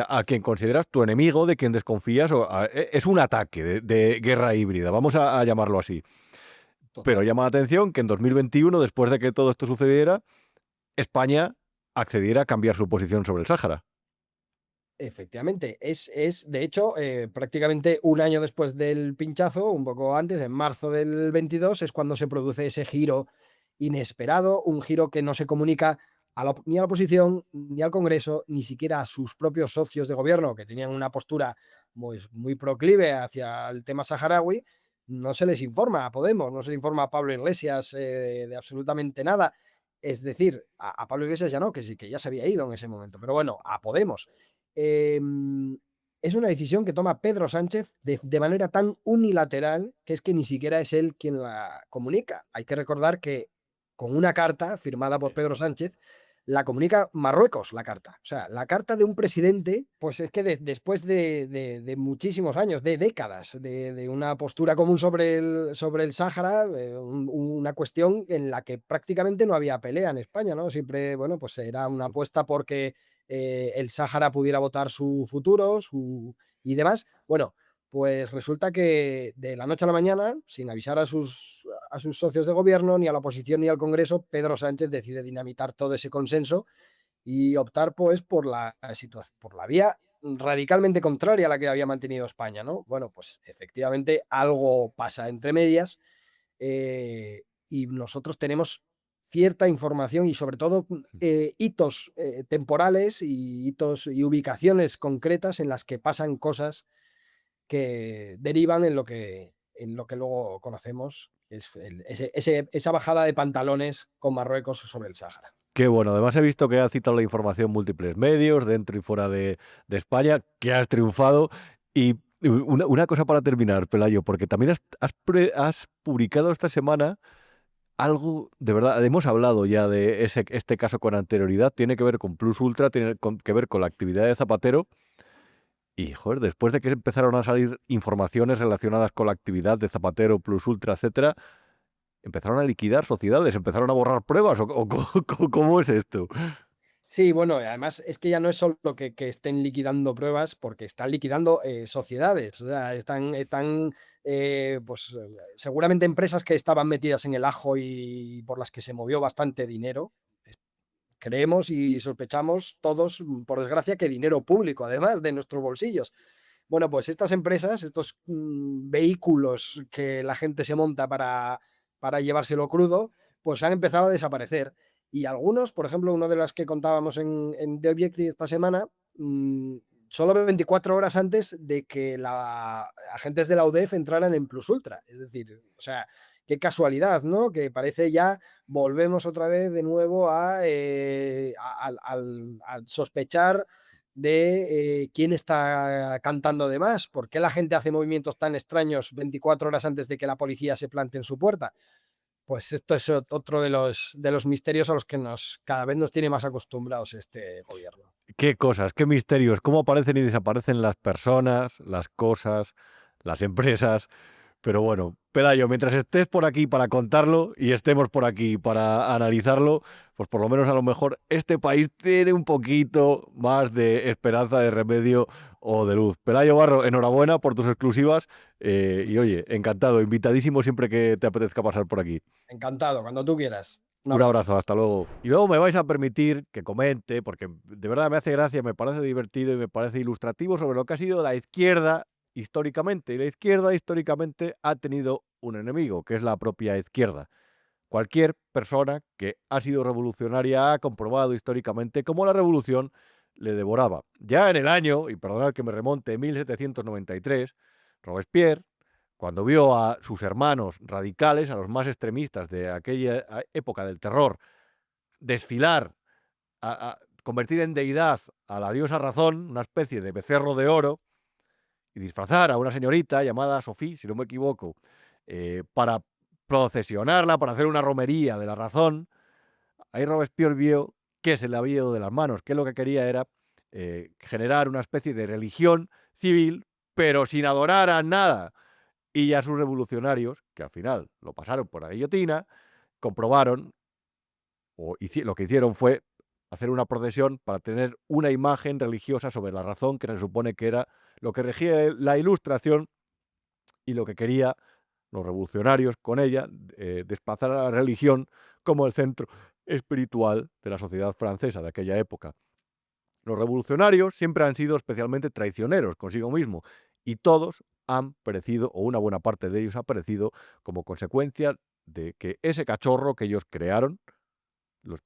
a quien consideras tu enemigo, de quien desconfías. Es un ataque de guerra híbrida, vamos a llamarlo así. Pero Total. llama la atención que en 2021, después de que todo esto sucediera, España accediera a cambiar su posición sobre el Sáhara. Efectivamente, de hecho, prácticamente un año después del pinchazo, un poco antes, en marzo del 22, es cuando se produce ese giro inesperado, un giro que no se comunica ni a la oposición, ni al Congreso, ni siquiera a sus propios socios de gobierno, que tenían una postura muy proclive hacia el tema saharaui. No se les informa a Podemos, no se le informa a Pablo Iglesias de absolutamente nada. Es decir, a Pablo Iglesias ya no, que sí, que ya se había ido en ese momento, pero bueno, a Podemos. Es una decisión que toma Pedro Sánchez de manera tan unilateral que es que ni siquiera es él quien la comunica. Hay que recordar que con una carta firmada por Pedro Sánchez la comunica Marruecos, la carta. O sea, la carta de un presidente, pues es que después de muchísimos años, de décadas, de una postura común sobre el Sáhara, una cuestión en la que prácticamente no había pelea en España, ¿no? Siempre, bueno, pues era una apuesta porque el Sáhara pudiera votar su futuro y demás. Bueno, pues resulta que de la noche a la mañana, sin avisar a sus socios de gobierno, ni a la oposición ni al Congreso, Pedro Sánchez decide dinamitar todo ese consenso y optar pues por la vía radicalmente contraria a la que había mantenido España, ¿no? Bueno, pues efectivamente algo pasa entre medias, y nosotros tenemos cierta información y sobre todo hitos temporales y hitos y ubicaciones concretas en las que pasan cosas que derivan en lo que luego conocemos, es esa bajada de pantalones con Marruecos sobre el Sáhara. Qué bueno, además he visto que has citado la información múltiples medios, dentro y fuera de España, que has triunfado. Y una cosa para terminar, Pelayo, porque también has publicado esta semana algo, de verdad, hemos hablado ya de este caso con anterioridad, tiene que ver con Plus Ultra, tiene que ver con la actividad de Zapatero. Y, joder, después de que empezaron a salir informaciones relacionadas con la actividad de Zapatero, Plus Ultra, etcétera, empezaron a liquidar sociedades, empezaron a borrar pruebas, ¿cómo es esto? Sí, bueno, además es que ya no es solo que estén liquidando pruebas, porque están liquidando sociedades. O sea, están pues seguramente empresas que estaban metidas en el ajo y por las que se movió bastante dinero. Creemos y sospechamos todos, por desgracia, que dinero público, además de nuestros bolsillos. Bueno, pues estas empresas, estos vehículos que la gente se monta para llevárselo crudo, pues han empezado a desaparecer. Y algunos, por ejemplo, uno de las que contábamos en The Objective esta semana, solo 24 horas antes de que agentes de la UDEF entraran en Plus Ultra. Es decir, o sea, qué casualidad, ¿no? Que parece ya volvemos otra vez de nuevo a sospechar de quién está cantando de más, por qué la gente hace movimientos tan extraños 24 horas antes de que la policía se plante en su puerta. Pues esto es otro de los misterios a los que cada vez nos tiene más acostumbrados este gobierno. Qué cosas, qué misterios, cómo aparecen y desaparecen las personas, las cosas, las empresas. Pero bueno, Pelayo, mientras estés por aquí para contarlo y estemos por aquí para analizarlo, pues por lo menos a lo mejor este país tiene un poquito más de esperanza, de remedio o de luz. Pelayo Barro, enhorabuena por tus exclusivas y oye, encantado, invitadísimo siempre que te apetezca pasar por aquí. Encantado, cuando tú quieras. Un abrazo, hasta luego. Y luego me vais a permitir que comente, porque de verdad me hace gracia, me parece divertido y me parece ilustrativo sobre lo que ha sido la izquierda históricamente. Y la izquierda históricamente ha tenido un enemigo, que es la propia izquierda. Cualquier persona que ha sido revolucionaria ha comprobado históricamente cómo la revolución le devoraba. Ya en el año, y perdonad que me remonte, 1793, Robespierre, cuando vio a sus hermanos radicales, a los más extremistas de aquella época del terror, desfilar, convertir en deidad a la diosa razón, una especie de becerro de oro, y disfrazar a una señorita llamada Sophie, si no me equivoco, para procesionarla, para hacer una romería de la razón, ahí Robespierre vio que se le había ido de las manos, que lo que quería era generar una especie de religión civil, pero sin adorar a nada. Y ya sus revolucionarios, que al final lo pasaron por la guillotina, comprobaron, lo que hicieron fue hacer una procesión para tener una imagen religiosa sobre la razón, que se supone que era lo que regía la Ilustración y lo que quería los revolucionarios con ella, desplazar a la religión como el centro espiritual de la sociedad francesa de aquella época. Los revolucionarios siempre han sido especialmente traicioneros consigo mismo y todos han perecido, o una buena parte de ellos ha perecido, como consecuencia de que ese cachorro que ellos crearon,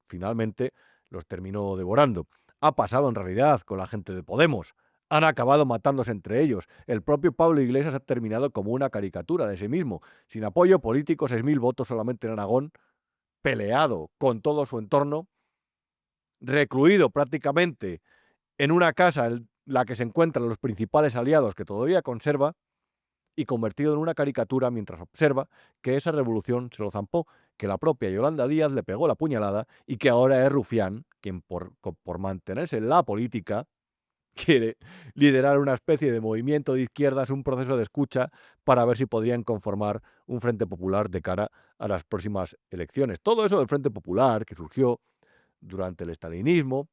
finalmente los terminó devorando. Ha pasado en realidad con la gente de Podemos. Han acabado matándose entre ellos. El propio Pablo Iglesias ha terminado como una caricatura de sí mismo, sin apoyo político, 6.000 votos solamente en Aragón, peleado con todo su entorno, recluido prácticamente en una casa en la que se encuentran los principales aliados que todavía conserva y convertido en una caricatura mientras observa que esa revolución se lo zampó, que la propia Yolanda Díaz le pegó la puñalada y que ahora es Rufián quien por mantenerse en la política quiere liderar una especie de movimiento de izquierdas, un proceso de escucha para ver si podrían conformar un Frente Popular de cara a las próximas elecciones. Todo eso del Frente Popular que surgió durante el estalinismo,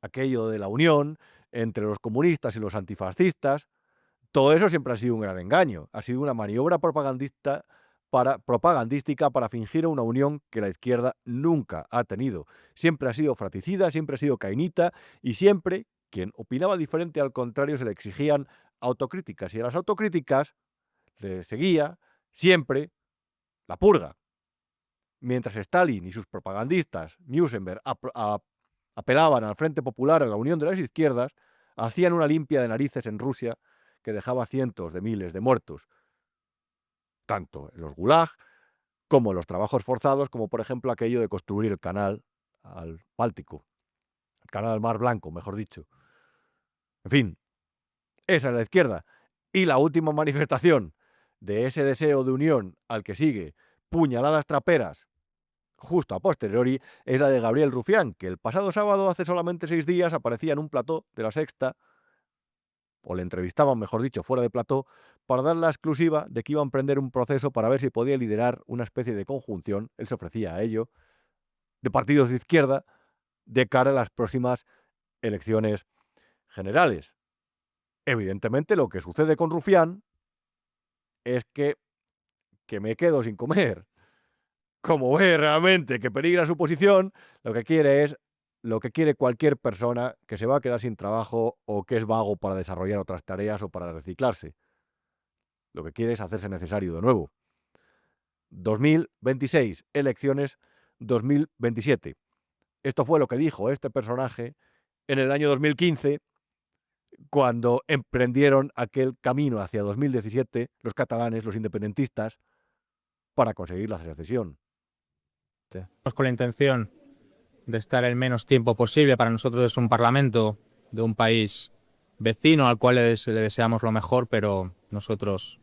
aquello de la unión entre los comunistas y los antifascistas, todo eso siempre ha sido un gran engaño, ha sido una maniobra propagandística para fingir una unión que la izquierda nunca ha tenido. Siempre ha sido fratricida, siempre ha sido cainita y siempre quien opinaba diferente al contrario se le exigían autocríticas y a las autocríticas le seguía siempre la purga. Mientras Stalin y sus propagandistas, Meusenberg, apelaban al Frente Popular, a la unión de las izquierdas, hacían una limpia de narices en Rusia que dejaba cientos de miles de muertos, tanto en los gulag como en los trabajos forzados, como por ejemplo aquello de construir el canal al Báltico, el canal al Mar Blanco, mejor dicho. En fin, esa es la izquierda. Y la última manifestación de ese deseo de unión al que sigue puñaladas traperas justo a posteriori es la de Gabriel Rufián, que el pasado sábado, hace solamente 6 días, aparecía en un plató de La Sexta, o le entrevistaban, mejor dicho, fuera de plató, para dar la exclusiva de que iba a emprender un proceso para ver si podía liderar una especie de conjunción, él se ofrecía a ello, de partidos de izquierda de cara a las próximas elecciones generales. Evidentemente, lo que sucede con Rufián es que me quedo sin comer. Como ve realmente que peligra su posición, lo que quiere cualquier persona que se va a quedar sin trabajo o que es vago para desarrollar otras tareas o para reciclarse. Lo que quiere es hacerse necesario de nuevo. 2026, elecciones 2027. Esto fue lo que dijo este personaje en el año 2015, cuando emprendieron aquel camino hacia 2017, los catalanes, los independentistas, para conseguir la secesión. Con la intención de estar el menos tiempo posible. Para nosotros es un parlamento de un país vecino al cual le deseamos lo mejor, pero nosotros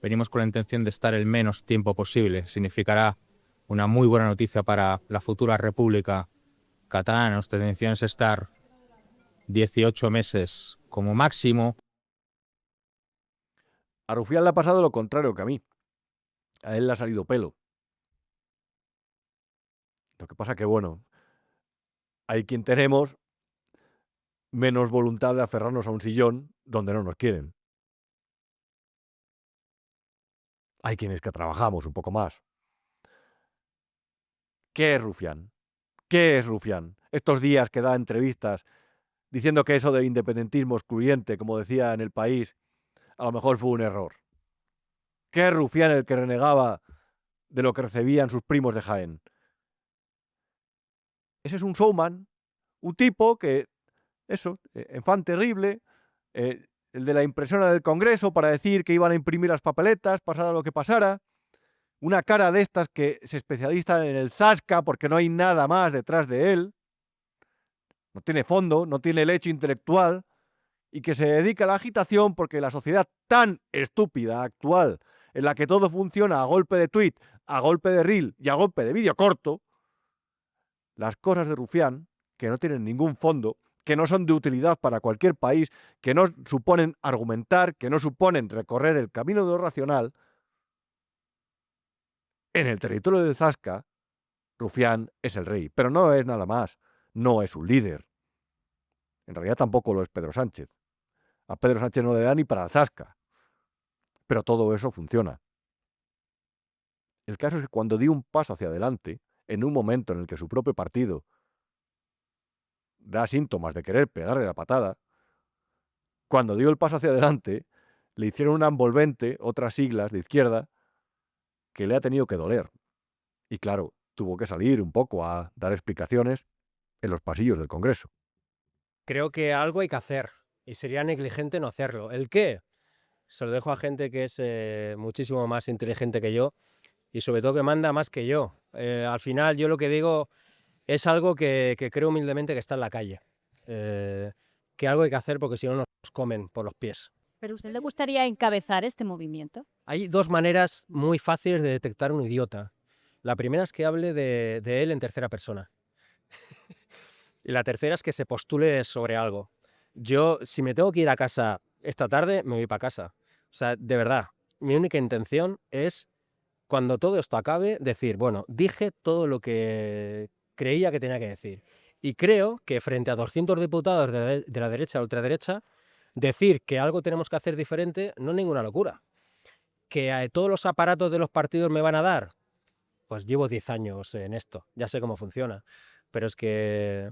venimos con la intención de estar el menos tiempo posible. Significará una muy buena noticia para la futura República Catalana. Nuestra intención es estar 18 meses como máximo. A Rufián le ha pasado lo contrario que a mí. A él le ha salido pelo. Lo que pasa que, bueno, hay quien tenemos menos voluntad de aferrarnos a un sillón donde no nos quieren. Hay quienes que trabajamos un poco más. ¿Qué es Rufián? ¿Qué es Rufián? Estos días que da entrevistas diciendo que eso de independentismo excluyente, como decía en El País, a lo mejor fue un error. ¿Qué es Rufián el que renegaba de lo que recibían sus primos de Jaén? Ese es un showman, un tipo que, eso, enfant terrible, el de la impresora del Congreso para decir que iban a imprimir las papeletas, pasara lo que pasara. Una cara de estas que se especializa en el zasca porque no hay nada más detrás de él. No tiene fondo, no tiene lecho intelectual y que se dedica a la agitación porque la sociedad tan estúpida actual, en la que todo funciona a golpe de tuit, a golpe de reel y a golpe de vídeo corto, las cosas de Rufián, que no tienen ningún fondo, que no son de utilidad para cualquier país, que no suponen argumentar, que no suponen recorrer el camino de lo racional, en el territorio de Zasca, Rufián es el rey, pero no es nada más, no es un líder. En realidad tampoco lo es Pedro Sánchez. A Pedro Sánchez no le da ni para Zasca, pero todo eso funciona. El caso es que cuando dio un paso hacia adelante, en un momento en el que su propio partido da síntomas de querer pegarle la patada, cuando dio el paso hacia adelante, le hicieron una envolvente, otras siglas de izquierda, que le ha tenido que doler. Y claro, tuvo que salir un poco a dar explicaciones en los pasillos del Congreso. Creo que algo hay que hacer y sería negligente no hacerlo. ¿El qué? Se lo dejo a gente que es muchísimo más inteligente que yo y sobre todo que manda más que yo. Al final yo lo que digo es algo que creo humildemente que está en la calle. Que algo hay que hacer porque si no nos comen por los pies. ¿Pero a usted le gustaría encabezar este movimiento? Hay dos maneras muy fáciles de detectar un idiota. La primera es que hable de él en tercera persona. Y la tercera es que se postule sobre algo. Yo, si me tengo que ir a casa esta tarde, me voy para casa. O sea, de verdad, mi única intención es, cuando todo esto acabe, decir, bueno, dije todo lo que creía que tenía que decir. Y creo que frente a 200 diputados de la derecha o ultraderecha, decir que algo tenemos que hacer diferente no es ninguna locura. Que todos los aparatos de los partidos me van a dar, pues llevo 10 años en esto, ya sé cómo funciona. Pero es que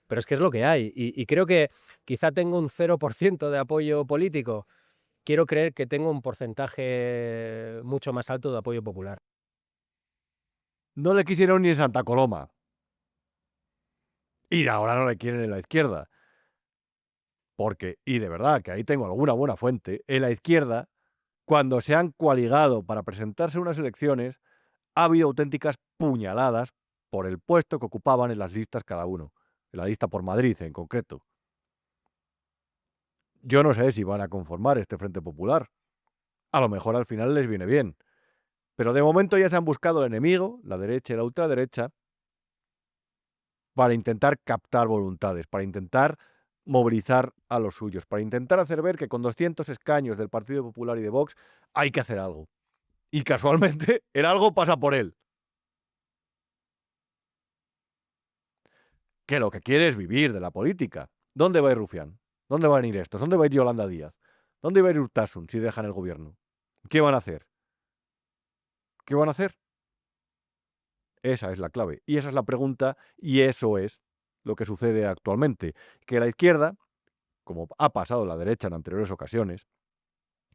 es lo que hay. Y creo que quizá tengo un 0% de apoyo político. Quiero creer que tengo un porcentaje mucho más alto de apoyo popular. No le quisieron ni en Santa Coloma. Y ahora no le quieren en la izquierda. Porque, y de verdad que ahí tengo alguna buena fuente, en la izquierda, cuando se han coaligado para presentarse unas elecciones, ha habido auténticas puñaladas por el puesto que ocupaban en las listas cada uno. En la lista por Madrid, en concreto. Yo no sé si van a conformar este Frente Popular. A lo mejor al final les viene bien. Pero de momento ya se han buscado el enemigo, la derecha y la ultraderecha, para intentar captar voluntades, para intentar movilizar a los suyos, para intentar hacer ver que con 200 escaños del Partido Popular y de Vox hay que hacer algo. Y casualmente el algo pasa por él. Que lo que quiere es vivir de la política. ¿Dónde va a ir Rufián? ¿Dónde van a ir estos? ¿Dónde va a ir Yolanda Díaz? ¿Dónde va a ir Urtasun si dejan el gobierno? ¿Qué van a hacer? ¿Qué van a hacer? Esa es la clave. Y esa es la pregunta y eso es lo que sucede actualmente. Que la izquierda, como ha pasado la derecha en anteriores ocasiones,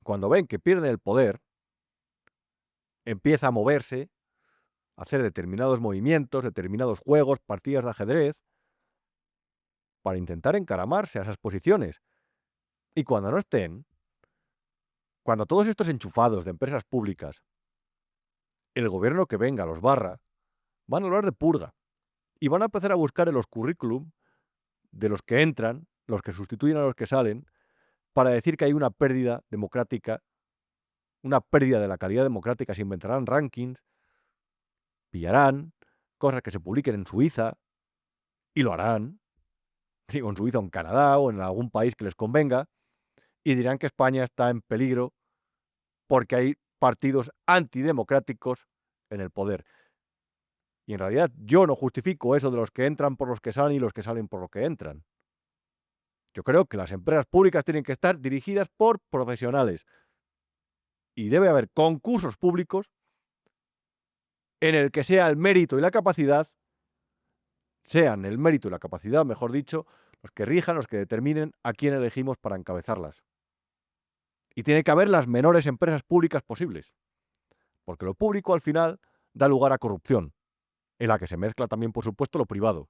cuando ven que pierden el poder, empieza a moverse, a hacer determinados movimientos, determinados juegos, partidas de ajedrez, para intentar encaramarse a esas posiciones. Y cuando no estén, cuando todos estos enchufados de empresas públicas, el gobierno que venga los barra, van a hablar de purga y van a empezar a buscar en los currículum de los que entran, los que sustituyen a los que salen, para decir que hay una pérdida democrática, una pérdida de la calidad democrática. Se inventarán rankings, pillarán cosas que se publiquen en Suiza y lo harán, digo, en Suiza o en Canadá o en algún país que les convenga, y dirán que España está en peligro porque hay partidos antidemocráticos en el poder. Y en realidad yo no justifico eso de los que entran por los que salen y los que salen por los que entran. Yo creo que las empresas públicas tienen que estar dirigidas por profesionales y debe haber concursos públicos en el que sea el mérito y la capacidad, sean el mérito y la capacidad, mejor dicho, los que rijan, los que determinen a quién elegimos para encabezarlas. Y tiene que haber las menores empresas públicas posibles, porque lo público al final da lugar a corrupción, en la que se mezcla también, por supuesto, lo privado.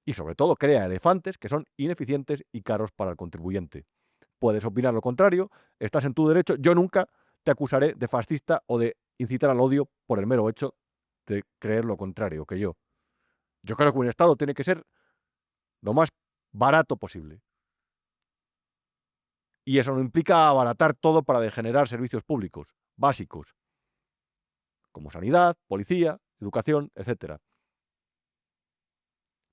Y sobre todo crea elefantes que son ineficientes y caros para el contribuyente. Puedes opinar lo contrario, estás en tu derecho. Yo nunca te acusaré de fascista o de incitar al odio por el mero hecho de creer lo contrario que yo. Yo creo que un Estado tiene que ser lo más barato posible. Y eso no implica abaratar todo para degenerar servicios públicos básicos, como sanidad, policía, educación, etc.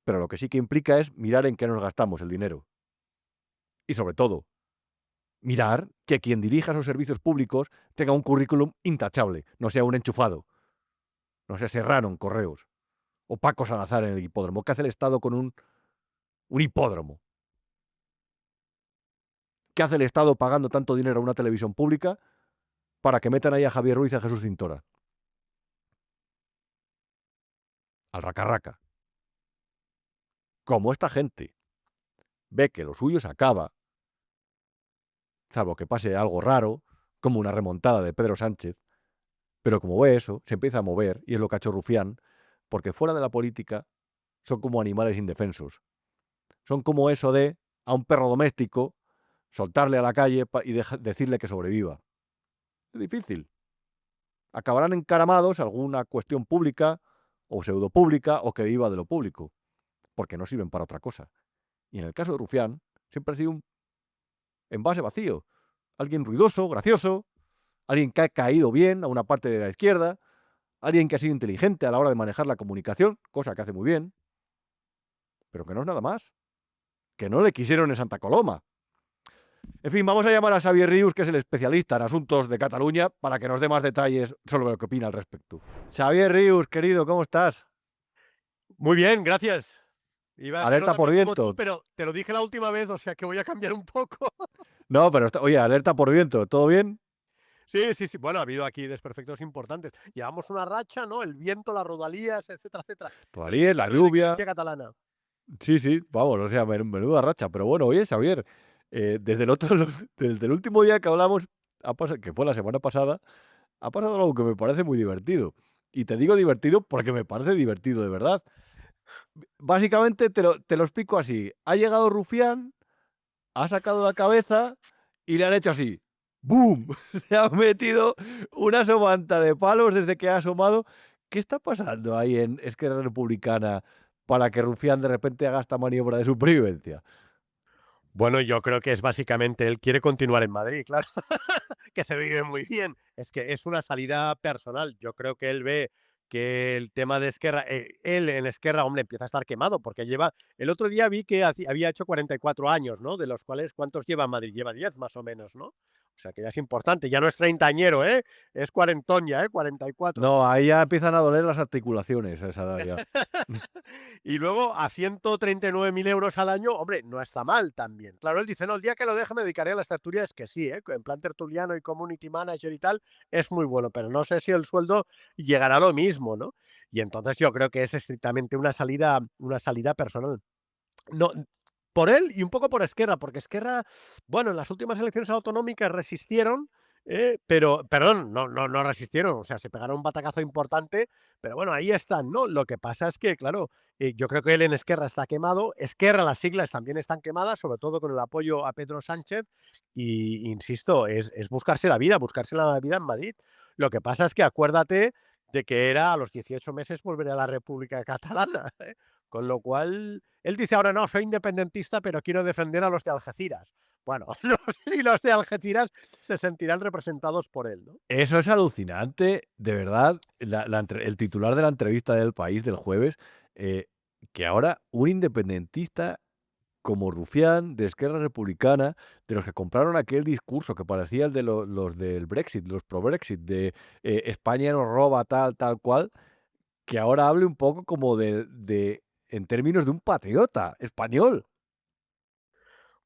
Pero lo que sí que implica es mirar en qué nos gastamos el dinero. Y sobre todo, mirar que quien dirija esos servicios públicos tenga un currículum intachable, no sea un enchufado, no sea Serrano en Correos, o Paco Salazar en el hipódromo. ¿Qué hace el Estado con un hipódromo? ¿Qué hace el Estado pagando tanto dinero a una televisión pública para que metan ahí a Javier Ruiz y a Jesús Cintora? Al raca-raca. Como esta gente ve que lo suyo se acaba, salvo que pase algo raro, como una remontada de Pedro Sánchez, pero como ve eso, se empieza a mover, y es lo que ha hecho Rufián, porque fuera de la política son como animales indefensos. Son como eso de a un perro doméstico soltarle a la calle y decirle que sobreviva. Es difícil. Acabarán encaramados a alguna cuestión pública o pseudopública o que viva de lo público, porque no sirven para otra cosa. Y en el caso de Rufián, siempre ha sido un envase vacío. Alguien ruidoso, gracioso, alguien que ha caído bien a una parte de la izquierda, alguien que ha sido inteligente a la hora de manejar la comunicación, cosa que hace muy bien, pero que no es nada más. Que no le quisieron en Santa Coloma. En fin, vamos a llamar a Xavier Rius, que es el especialista en asuntos de Cataluña, para que nos dé más detalles sobre lo que opina al respecto. Xavier Rius, querido, ¿cómo estás? Muy bien, gracias. Iba a Alerta hacerlo por también como viento. tú, pero te lo dije la última vez, o sea que voy a cambiar un poco. No, pero oye, alerta por viento, ¿todo bien? Sí, sí, sí. Bueno, ha habido aquí desperfectos importantes. Llevamos una racha, ¿no? El viento, las rodalías, etcétera, etcétera. Todavía la Pero de lluvia. Galicia catalana. Sí, sí, vamos, o sea, menuda racha. Pero bueno, oye, Xavier, desde el último día que hablamos, que fue la semana pasada, ha pasado algo que me parece muy divertido. Y te digo divertido porque me parece divertido de verdad. Básicamente te lo explico así. Ha llegado Rufián, ha sacado la cabeza y le han hecho así. ¡Bum! Le han metido una somanta de palos desde que ha asomado. ¿Qué está pasando ahí en Esquerra Republicana para que Rufián de repente haga esta maniobra de supervivencia? Bueno, yo creo que es básicamente él quiere continuar en Madrid, claro, que se vive muy bien. Es que es una salida personal. Yo creo que él ve que el tema de Esquerra, él en Esquerra, hombre, empieza a estar quemado porque el otro día vi que había hecho 44 años, ¿no? De los cuales, ¿cuántos lleva en Madrid? Lleva 10 más o menos, ¿no? O sea que ya es importante, ya no es treintañero, ¿eh? Es cuarentón ya, 44. No, ahí ya empiezan a doler las articulaciones a esa edad ya. Y luego a 139.000 euros al año, hombre, no está mal también. Claro, él dice, no, el día que lo deje me dedicaré a las tertulias, que sí, en plan tertuliano y community manager y tal, es muy bueno, pero no sé si el sueldo llegará a lo mismo, ¿no? Y entonces yo creo que es estrictamente una salida personal. No, por él y un poco por Esquerra, porque Esquerra, bueno, en las últimas elecciones autonómicas resistieron Pero, perdón, no resistieron, o sea, se pegaron un batacazo importante, pero bueno, ahí están, ¿no? Lo que pasa es que, claro, yo creo que él en Esquerra está quemado, Esquerra, las siglas también están quemadas, sobre todo con el apoyo a Pedro Sánchez, y insisto, es buscarse la vida en Madrid. Lo que pasa es que acuérdate de que era a los 18 meses volver a la República Catalana, ¿eh? Con lo cual, él dice ahora no, soy independentista, pero quiero defender a los de Algeciras. Bueno, no sé si los de Algeciras se sentirán representados por él, ¿no? Eso es alucinante, de verdad. El titular de la entrevista del País del jueves, eh, que ahora un independentista como Rufián, de Esquerra Republicana, de los que compraron aquel discurso que parecía el de los del Brexit, los pro-Brexit, de España nos roba tal cual, que ahora hable un poco como en términos de un patriota español.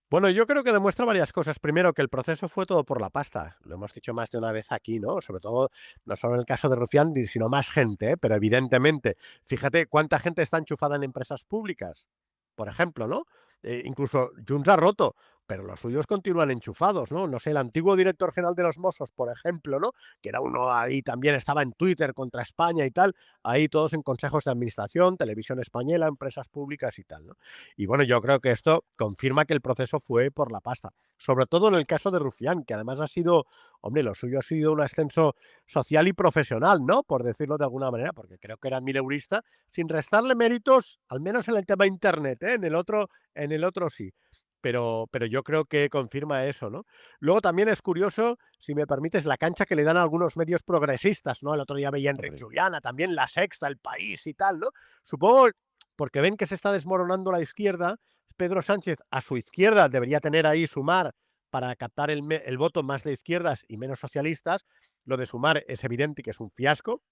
Bueno, yo creo que demuestra varias cosas. Primero, que el proceso fue todo por la pasta. Lo hemos dicho más de una vez aquí, ¿no? Sobre todo, no solo en el caso de Rufián, sino más gente, ¿eh? Pero evidentemente, fíjate cuánta gente está enchufada en empresas públicas, por ejemplo, ¿no? Incluso Junts ha roto, pero los suyos continúan enchufados, ¿no? No sé, el antiguo director general de los Mossos, por ejemplo, ¿no? Que era uno ahí también, estaba en Twitter contra España y tal, ahí todos en consejos de administración, televisión española, empresas públicas y tal, ¿no? Y bueno, yo creo que esto confirma que el proceso fue por la pasta, sobre todo en el caso de Rufián, que además ha sido, hombre, lo suyo ha sido un ascenso social y profesional, ¿no? Por decirlo de alguna manera, porque creo que era mileurista, sin restarle méritos, al menos en el tema Internet, ¿eh? En el otro sí. Pero yo creo que confirma eso, ¿no? Luego también es curioso, si me permites, la cancha que le dan a algunos medios progresistas, ¿no? El otro día veía Enrique Juliana, también La Sexta, El País y tal, ¿no? Supongo porque ven que se está desmoronando la izquierda. Pedro Sánchez a su izquierda debería tener ahí Sumar para captar el voto más de izquierdas y menos socialistas. Lo de Sumar es evidente que es un fiasco.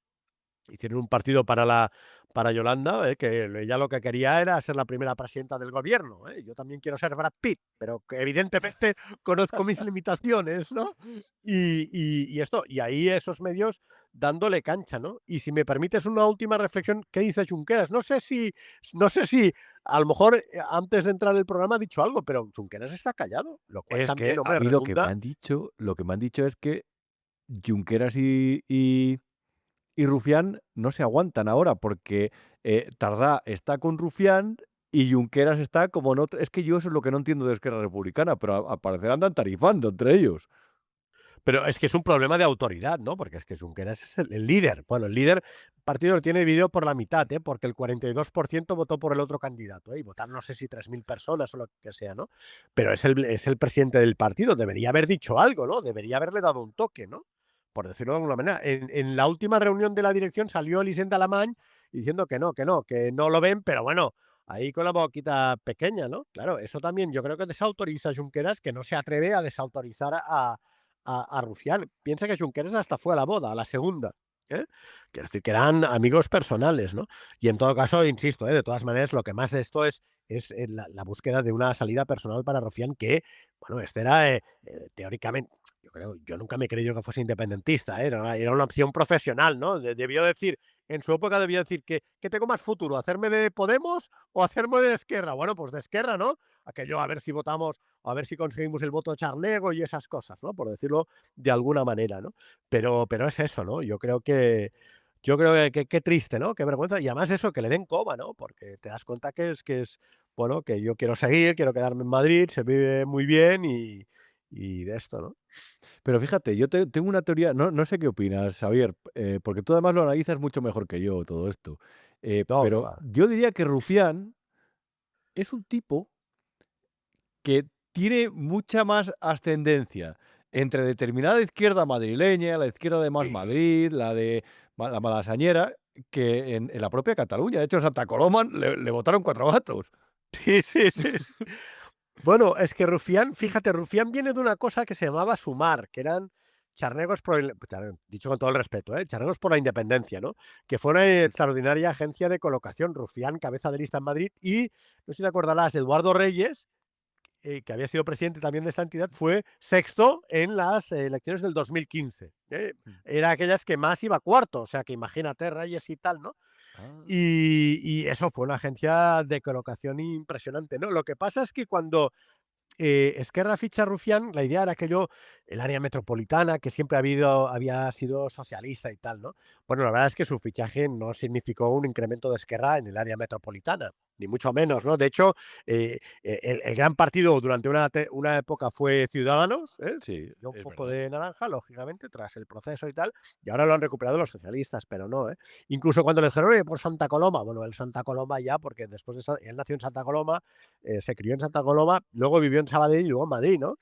Hicieron un partido para Yolanda, que ella lo que quería era ser la primera presidenta del gobierno. Yo también quiero ser Brad Pitt, pero que evidentemente conozco mis limitaciones, ¿no? Y esto, y ahí esos medios dándole cancha, ¿no? Y si me permites una última reflexión, ¿qué dice Junqueras? No sé si a lo mejor antes de entrar el programa ha dicho algo, pero Junqueras está callado, lo cual Es también, que a hombre, mí redunda. lo que me han dicho es que Junqueras y Rufián no se aguantan ahora porque Tardá está con Rufián y Junqueras está como no. Es que yo eso es lo que no entiendo de Esquerra Republicana, pero al parecer andan tarifando entre ellos. Pero es que es un problema de autoridad, ¿no? Porque es que Junqueras es el líder. Bueno, el líder partido lo tiene dividido por la mitad, ¿eh? Porque el 42% votó por el otro candidato, ¿eh? Y votaron no sé si 3.000 personas o lo que sea, ¿no? Pero es el presidente del partido, debería haber dicho algo, ¿no? Debería haberle dado un toque, ¿no? Por decirlo de alguna manera. En la última reunión de la dirección salió Elisenda Alamany diciendo que no lo ven, pero bueno, ahí con la boquita pequeña, ¿no? Claro, eso también yo creo que desautoriza a Junqueras, que no se atreve a desautorizar a Rufián. Piensa que Junqueras hasta fue a la boda, a la segunda. ¿Eh? Quiero decir que eran amigos personales, ¿no? Y en todo caso, insisto, de todas maneras, lo que más de esto es la búsqueda de una salida personal para Rufián, que, bueno, este era teóricamente, yo nunca me he creído que fuese independentista, era una opción profesional, ¿no? Debió decir, en su época debía decir que tengo más futuro, hacerme de Podemos o hacerme de Esquerra. Bueno, pues de Esquerra, ¿no? Aquello a ver si votamos, o a ver si conseguimos el voto charnego y esas cosas, ¿no? Por decirlo de alguna manera, ¿no? Pero es eso, ¿no? Yo creo que qué triste, ¿no? Qué vergüenza. Y además eso, que le den coba, ¿no? Porque te das cuenta que es, bueno, que yo quiero seguir, quiero quedarme en Madrid, se vive muy bien y de esto, ¿no? Pero fíjate, yo tengo una teoría, no sé qué opinas, Javier, porque tú además lo analizas mucho mejor que yo todo esto. No, que Pero va. yo diría que Rufián es un tipo que tiene mucha más ascendencia entre determinada izquierda madrileña, la izquierda de Más Madrid, la de la malasañera, que en la propia Cataluña. De hecho, en Santa Coloma le votaron 4 gatos. Sí, sí, sí. Bueno, es que Rufián, fíjate, Rufián viene de una cosa que se llamaba Sumar, que eran charnegos dicho con todo el respeto, charnegos por la independencia, ¿no? Que fue una extraordinaria agencia de colocación. Rufián, cabeza de lista en Madrid, y no sé si te acordarás, Eduardo Reyes, que había sido presidente también de esta entidad, fue sexto en las elecciones del 2015. Era aquellas que más iba cuarto, o sea que imagínate, Reyes y tal, ¿no? Ah. Y eso fue una agencia de colocación impresionante, ¿no? Lo que pasa es que cuando Esquerra ficha a Rufián, la idea era que yo el área metropolitana, que siempre había sido socialista y tal, ¿no? Bueno, la verdad es que su fichaje no significó un incremento de Esquerra en el área metropolitana, ni mucho menos, ¿no? De hecho, el gran partido durante una época fue Ciudadanos, ¿eh? Sí, Dio un es poco verdad. de naranja, lógicamente, tras el proceso y tal, y ahora lo han recuperado los socialistas, pero no, ¿eh? Incluso cuando le dijeron: "Oye, por Santa Coloma", bueno, el Santa Coloma ya, porque después él nació en Santa Coloma, se crió en Santa Coloma, luego vivió en Sabadell y luego en Madrid, ¿no?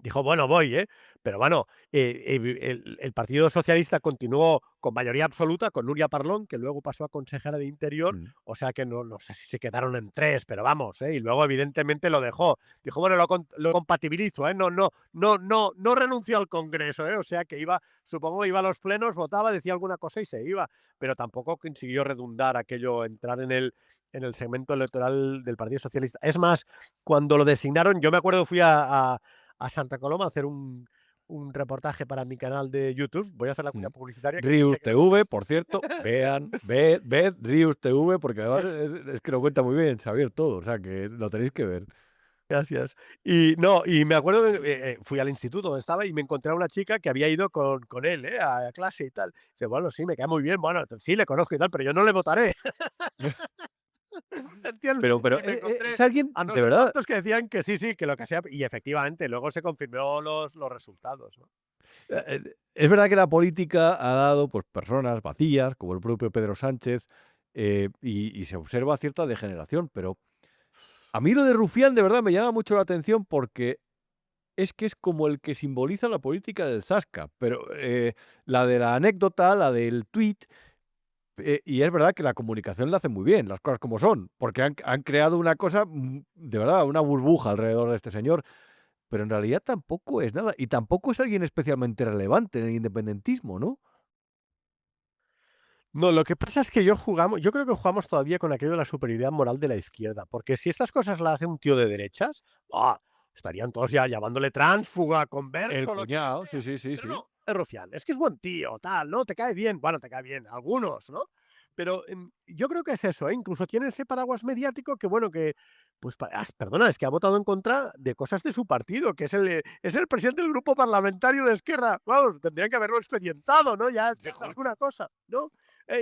Dijo: "Bueno, voy, ¿eh?". Pero bueno, el Partido Socialista continuó con mayoría absoluta, con Nuria Parlon, que luego pasó a consejera de Interior, Mm. o sea que no sé si se quedaron en 3, pero vamos, ¿eh? Y luego evidentemente lo dejó. Dijo: "Bueno, lo compatibilizo, ¿eh? No renunció al Congreso, ¿eh?". O sea que supongo iba a los plenos, votaba, decía alguna cosa y se iba, pero tampoco consiguió redundar aquello, entrar en el segmento electoral del Partido Socialista. Es más, cuando lo designaron, yo me acuerdo, fui a Santa Coloma a hacer un reportaje para mi canal de YouTube. Voy a hacer la cuña Mm. publicitaria, que yo sé Rius que lo TV, conoces. por cierto, ved Rius TV, porque además es que lo cuenta muy bien Xavier todo, o sea que lo tenéis que ver. Gracias. Y no, y me acuerdo que fui al instituto donde estaba y me encontré a una chica que había ido con él, a clase y tal. Dice: "Bueno, sí, me cae muy bien, bueno, sí, le conozco y tal, pero yo no le votaré". ¿Entiendes? Pero Y me encontré es alguien, a no de sé verdad, cuántos que decían que sí, sí, que lo que sea, y efectivamente, luego se confirmó los resultados, ¿no? es verdad que la política ha dado pues, personas vacías, como el propio Pedro Sánchez, y se observa cierta degeneración, pero a mí lo de Rufián de verdad me llama mucho la atención porque es que es como el que simboliza la política del Zasca, pero la de la anécdota, la del tuit, y es verdad que la comunicación la hace muy bien, las cosas como son, porque han creado una cosa, de verdad, una burbuja alrededor de este señor, pero en realidad tampoco es nada, y tampoco es alguien especialmente relevante en el independentismo, ¿no? No, lo que pasa es que yo creo que jugamos todavía con aquello de la superioridad moral de la izquierda, porque si estas cosas las hace un tío de derechas, ¡ah!, estarían todos ya llamándole tránsfuga, El converso, lo que cuñado, sí, sea. sí, sí, Pero sí. no, es rufián, es que es buen tío, tal, ¿no? Te cae bien, bueno, te cae bien, algunos, ¿no? Pero yo creo que es eso, ¿eh? Incluso tiene ese paraguas mediático que, bueno, que, pues, perdona, es que ha votado en contra de cosas de su partido, que es el presidente del grupo parlamentario de Esquerra. Vamos, tendrían que haberlo expedientado, ¿no? Ya, alguna cosa, ¿no?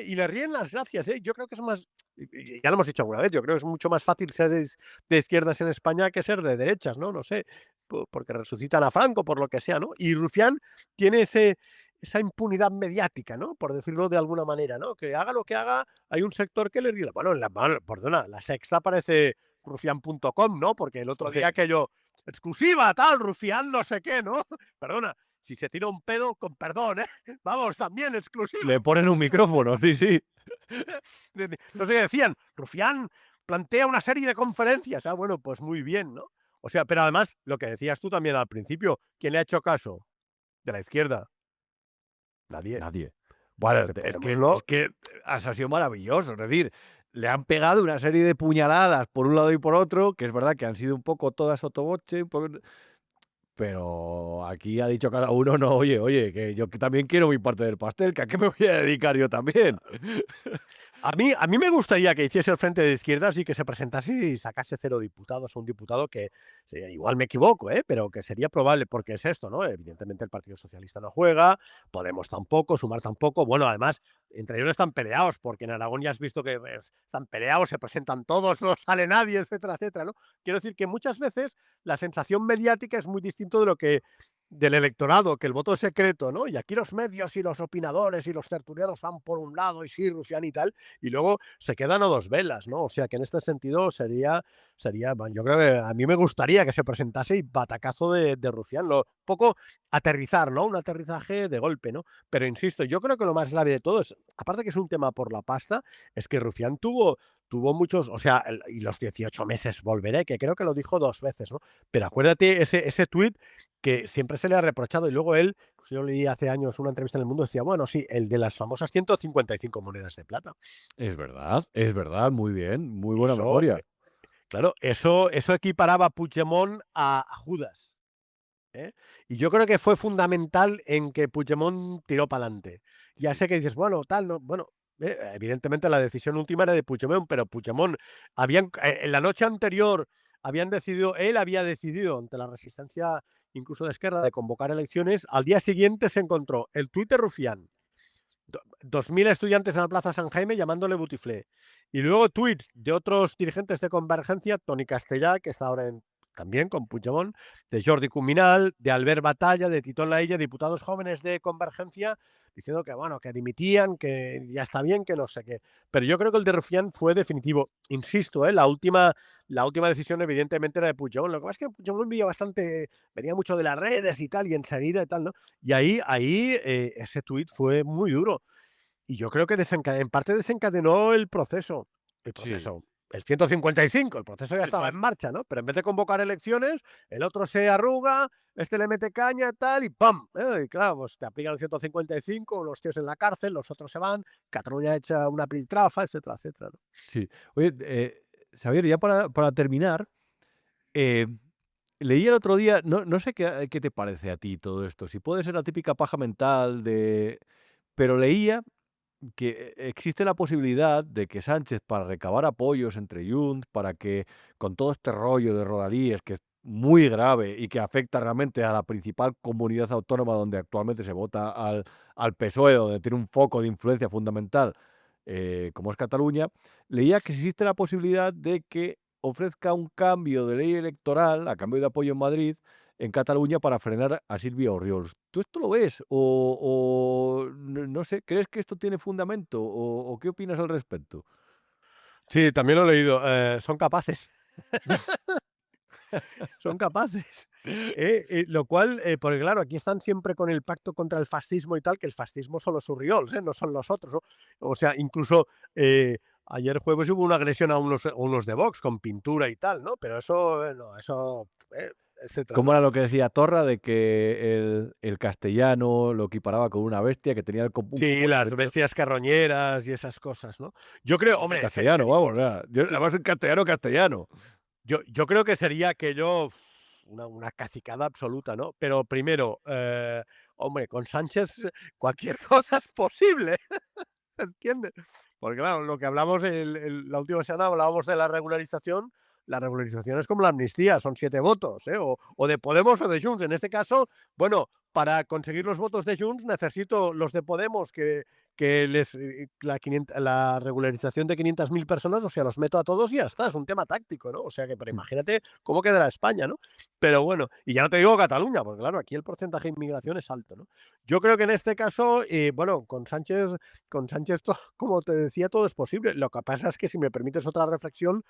Y le ríen las gracias, ¿eh? Yo creo que es más, y ya lo hemos dicho alguna vez, yo creo que es mucho más fácil ser de izquierdas en España que ser de derechas, ¿no? No sé, porque resucitan a Franco, por lo que sea, ¿no? Y Rufián tiene esa impunidad mediática, ¿no? Por decirlo de alguna manera, ¿no? Que haga lo que haga, hay un sector que le ríe. Bueno, perdona, la Sexta parece rufián.com, ¿no? Porque el otro día aquello, exclusiva, tal, Rufián no sé qué, ¿no? Perdona, si se tira un pedo, con perdón, ¿eh? Vamos, también exclusiva. Le ponen un micrófono, sí, sí. No sé qué decían, Rufián plantea una serie de conferencias. Ah, bueno, pues muy bien, ¿no? O sea, pero además, lo que decías tú también al principio, ¿quién le ha hecho caso? De la izquierda. Nadie. Nadie. Bueno, De es Podemos que no. es que ha sido maravilloso, es decir, le han pegado una serie de puñaladas por un lado y por otro, que es verdad que han sido un poco todas sotoboche, pero aquí ha dicho cada uno: "No, oye, que yo que también quiero mi parte del pastel, que a qué me voy a dedicar yo también". A mí me gustaría que hiciese el frente de izquierdas y que se presentase y sacase 0 diputados o un diputado que, igual me equivoco, pero que sería probable, porque es esto, ¿no? Evidentemente el Partido Socialista no juega, Podemos tampoco, Sumar tampoco. Bueno, además, entre ellos están peleados, porque en Aragón ya has visto que están peleados, se presentan todos, no sale nadie, etcétera, etcétera, ¿no? Quiero decir que muchas veces la sensación mediática es muy distinto de lo que del electorado, que el voto es secreto, ¿no? Y aquí los medios y los opinadores y los tertulianos van por un lado y sí, Rufián y tal, y luego se quedan a dos velas, ¿no? O sea que en este sentido bueno, yo creo que a mí me gustaría que se presentase y batacazo de Rufián, poco aterrizar, ¿no? Un aterrizaje de golpe, ¿no? Pero insisto, yo creo que lo más grave de todo es, aparte que es un tema por la pasta, es que Rufián tuvo muchos, o sea, y los 18 meses volveré, que creo que lo dijo 2 veces, ¿no? Pero acuérdate ese tuit que siempre se le ha reprochado, y luego él, pues yo leí hace años una entrevista en El Mundo, decía, bueno, sí, el de las famosas 155 monedas de plata. Es verdad, muy bien, muy buena Eso, memoria. claro, eso equiparaba a Puigdemont a Judas, ¿eh? Y yo creo que fue fundamental en que Puigdemont tiró para adelante. Ya sé que dices, bueno, tal, no, bueno, evidentemente la decisión última era de Puigdemont, pero Puigdemont en la noche anterior él había decidido, ante la resistencia incluso de Esquerra, de convocar elecciones. Al día siguiente se encontró el tuit de Rufián, 2000 estudiantes en la Plaza San Jaime llamándole Butiflé. Y luego tweets de otros dirigentes de Convergencia, Toni Castellà, que está ahora también con Puigdemont, de Jordi Cuminal, de Albert Batalla, de Titón Laïlla, diputados jóvenes de Convergencia, diciendo que bueno, que dimitían, que ya está bien, que no sé qué. Pero yo creo que el de Rufián fue definitivo. Insisto, la última decisión evidentemente era de Puigdemont. Lo que pasa es que Puigdemont venía mucho de las redes y tal, y enseguida y tal, ¿no? Y ahí ese tuit fue muy duro. Y yo creo que en parte desencadenó el proceso. Sí. El 155, el proceso ya estaba en marcha, ¿no? Pero en vez de convocar elecciones, el otro se arruga, este le mete caña, tal, y ¡pam! Y claro, pues te aplican el 155, los tíos en la cárcel, los otros se van, Cataluña echa una piltrafa, etcétera, etcétera, ¿no? Sí. Oye, Xavier, ya para terminar, leí el otro día, no sé qué te parece a ti todo esto, si puede ser la típica paja mental pero leía que existe la posibilidad de que Sánchez, para recabar apoyos entre Junts, para que con todo este rollo de Rodalíes, que es muy grave y que afecta realmente a la principal comunidad autónoma donde actualmente se vota al PSOE, donde tiene un foco de influencia fundamental, como es Cataluña, leía que existe la posibilidad de que ofrezca un cambio de ley electoral a cambio de apoyo en Madrid, en Cataluña, para frenar a Silvia Orriols. ¿Tú esto lo ves? O no sé, ¿crees que esto tiene fundamento? ¿O qué opinas al respecto? Sí, también lo he leído. Son capaces. Son capaces. Lo cual, porque claro, aquí están siempre con el pacto contra el fascismo y tal, que el fascismo son los Orriols, no son los otros, ¿no? O sea, incluso ayer jueves hubo una agresión a unos de Vox con pintura y tal, ¿no? Pero eso, no, eso, etcétera, ¿Cómo ¿no? era lo que decía Torra de que el castellano lo equiparaba con una bestia que tenía el Sí, las bestias carroñeras y esas cosas, ¿no? Yo creo, hombre, castellano, vamos, además en castellano. Yo creo que sería aquello una cacicada absoluta, ¿no? Pero primero, hombre, con Sánchez cualquier cosa es posible, ¿entiendes? Porque claro, lo que hablamos la última semana hablábamos de la regularización es como la amnistía, son 7 votos, o de Podemos o de Junts. En este caso, bueno, para conseguir los votos de Junts necesito los de Podemos la regularización de 500.000 personas, o sea, los meto a todos y ya está, es un tema táctico, ¿no? O sea que, pero imagínate cómo quedará España, ¿no? Pero bueno, y ya no te digo Cataluña, porque claro, aquí el porcentaje de inmigración es alto, ¿no? Yo creo que en este caso, bueno, con Sánchez, como te decía, todo es posible. Lo que pasa es que, si me permites otra reflexión,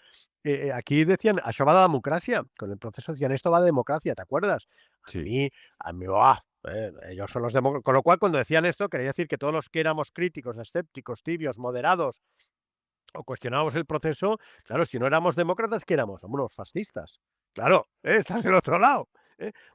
aquí decían, això va de democracia, con el proceso decían, esto va de democracia, ¿te acuerdas? Sí. A mí, ellos son los demócratas. Con lo cual, cuando decían esto, quería decir que todos los que éramos críticos, escépticos, tibios, moderados, o cuestionábamos el proceso, claro, si no éramos demócratas, ¿qué éramos? Somos unos fascistas. Claro, estás del otro lado.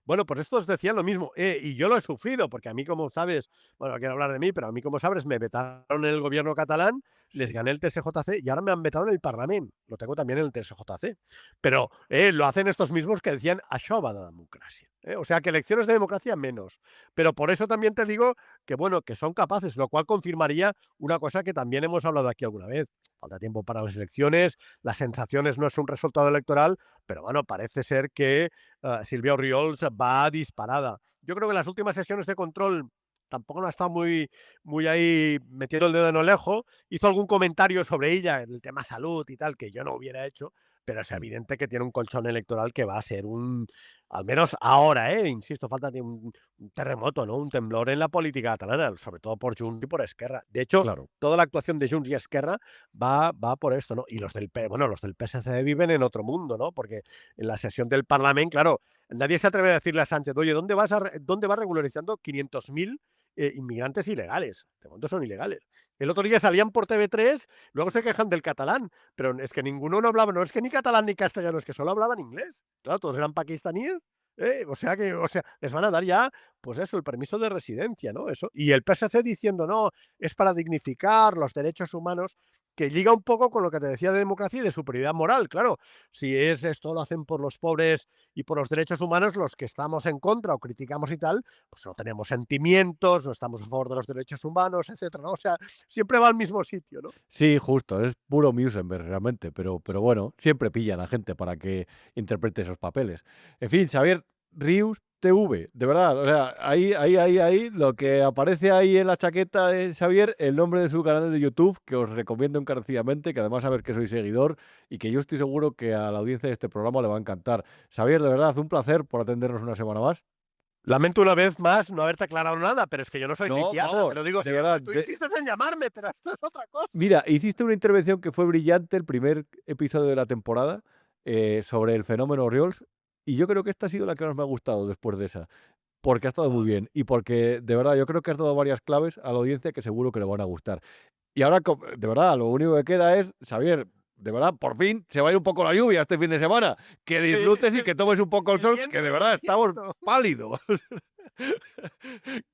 Bueno, pues estos decían lo mismo, y yo lo he sufrido, porque a mí, como sabes, bueno, no quiero hablar de mí, pero a mí, como sabes, me vetaron en el gobierno catalán, les gané el TSJC y ahora me han vetado en el Parlamento. Lo tengo también en el TSJC. Pero lo hacen estos mismos que decían això va de democracia. O sea, que elecciones de democracia menos. Pero por eso también te digo que, bueno, que son capaces, lo cual confirmaría una cosa que también hemos hablado aquí alguna vez. Falta tiempo para las elecciones, las sensaciones no es un resultado electoral, pero bueno, parece ser que Silvia Orriols va disparada. Yo creo que en las últimas sesiones de control tampoco no ha estado muy ahí metiendo el dedo en el ojo. Hizo algún comentario sobre ella en el tema salud y tal, que yo no hubiera hecho, pero es evidente que tiene un colchón electoral que va a ser al menos ahora, insisto, falta de un terremoto, ¿no? Un temblor en la política catalana, sobre todo por Junts y por Esquerra. De hecho, Claro. toda la actuación de Junts y Esquerra va por esto, ¿no? Y los del PSC viven en otro mundo, ¿no? Porque en la sesión del Parlamento, claro, nadie se atreve a decirle a Sánchez, oye, ¿dónde vas regularizando 500.000 inmigrantes ilegales? De momento son ilegales. El otro día salían por TV3, luego se quejan del catalán, pero es que ninguno no hablaba, no es que ni catalán ni castellano, es que solo hablaban inglés. Claro, todos eran pakistaníes. O sea, les van a dar ya, pues eso, el permiso de residencia, ¿no? Eso. Y el PSC diciendo, no, es para dignificar los derechos humanos. que liga un poco con lo que te decía de democracia y de superioridad moral. Claro, si es esto lo hacen por los pobres y por los derechos humanos, los que estamos en contra o criticamos y tal, pues no tenemos sentimientos, no estamos a favor de los derechos humanos, etcétera, ¿no? O sea, siempre va al mismo sitio, ¿no? Sí, justo, es puro Musenberg realmente, pero bueno, siempre pillan a gente para que interprete esos papeles. En fin, Xavier, Rius TV, de verdad, o sea, ahí, lo que aparece ahí en la chaqueta de Xavier, el nombre de su canal de YouTube, que os recomiendo encarecidamente, que además sabes que soy seguidor y que yo estoy seguro que a la audiencia de este programa le va a encantar. Xavier, de verdad, un placer por atendernos una semana más. Lamento una vez más no haberte aclarado nada, pero es que yo no soy No, psiquiatra, vamos, te lo digo de siempre. verdad, Tú insistes en llamarme, pero esto es otra cosa. Mira, hiciste una intervención que fue brillante, el primer episodio de la temporada, sobre el fenómeno Oriols, y yo creo que esta ha sido la que más me ha gustado después de esa, porque ha estado muy bien y porque, de verdad, yo creo que has dado varias claves a la audiencia que seguro que le van a gustar. Y ahora, de verdad, lo único que queda es, Xavier, de verdad, por fin se va a ir un poco la lluvia este fin de semana. Que disfrutes y que tomes un poco el sol, que de verdad estamos pálidos.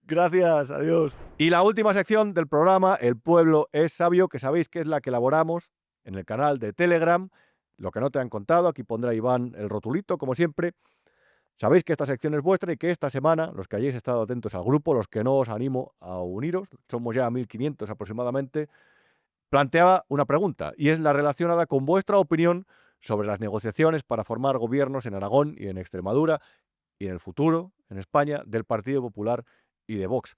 Gracias, adiós. Y la última sección del programa, El pueblo es sabio, que sabéis que es la que elaboramos en el canal de Telegram. Lo que no te han contado, aquí pondrá Iván el rotulito, como siempre. Sabéis que esta sección es vuestra y que esta semana, los que hayáis estado atentos al grupo, los que no os animo a uniros, somos ya 1500 aproximadamente, planteaba una pregunta, y es la relacionada con vuestra opinión sobre las negociaciones para formar gobiernos en Aragón y en Extremadura y en el futuro, en España, del Partido Popular y de Vox.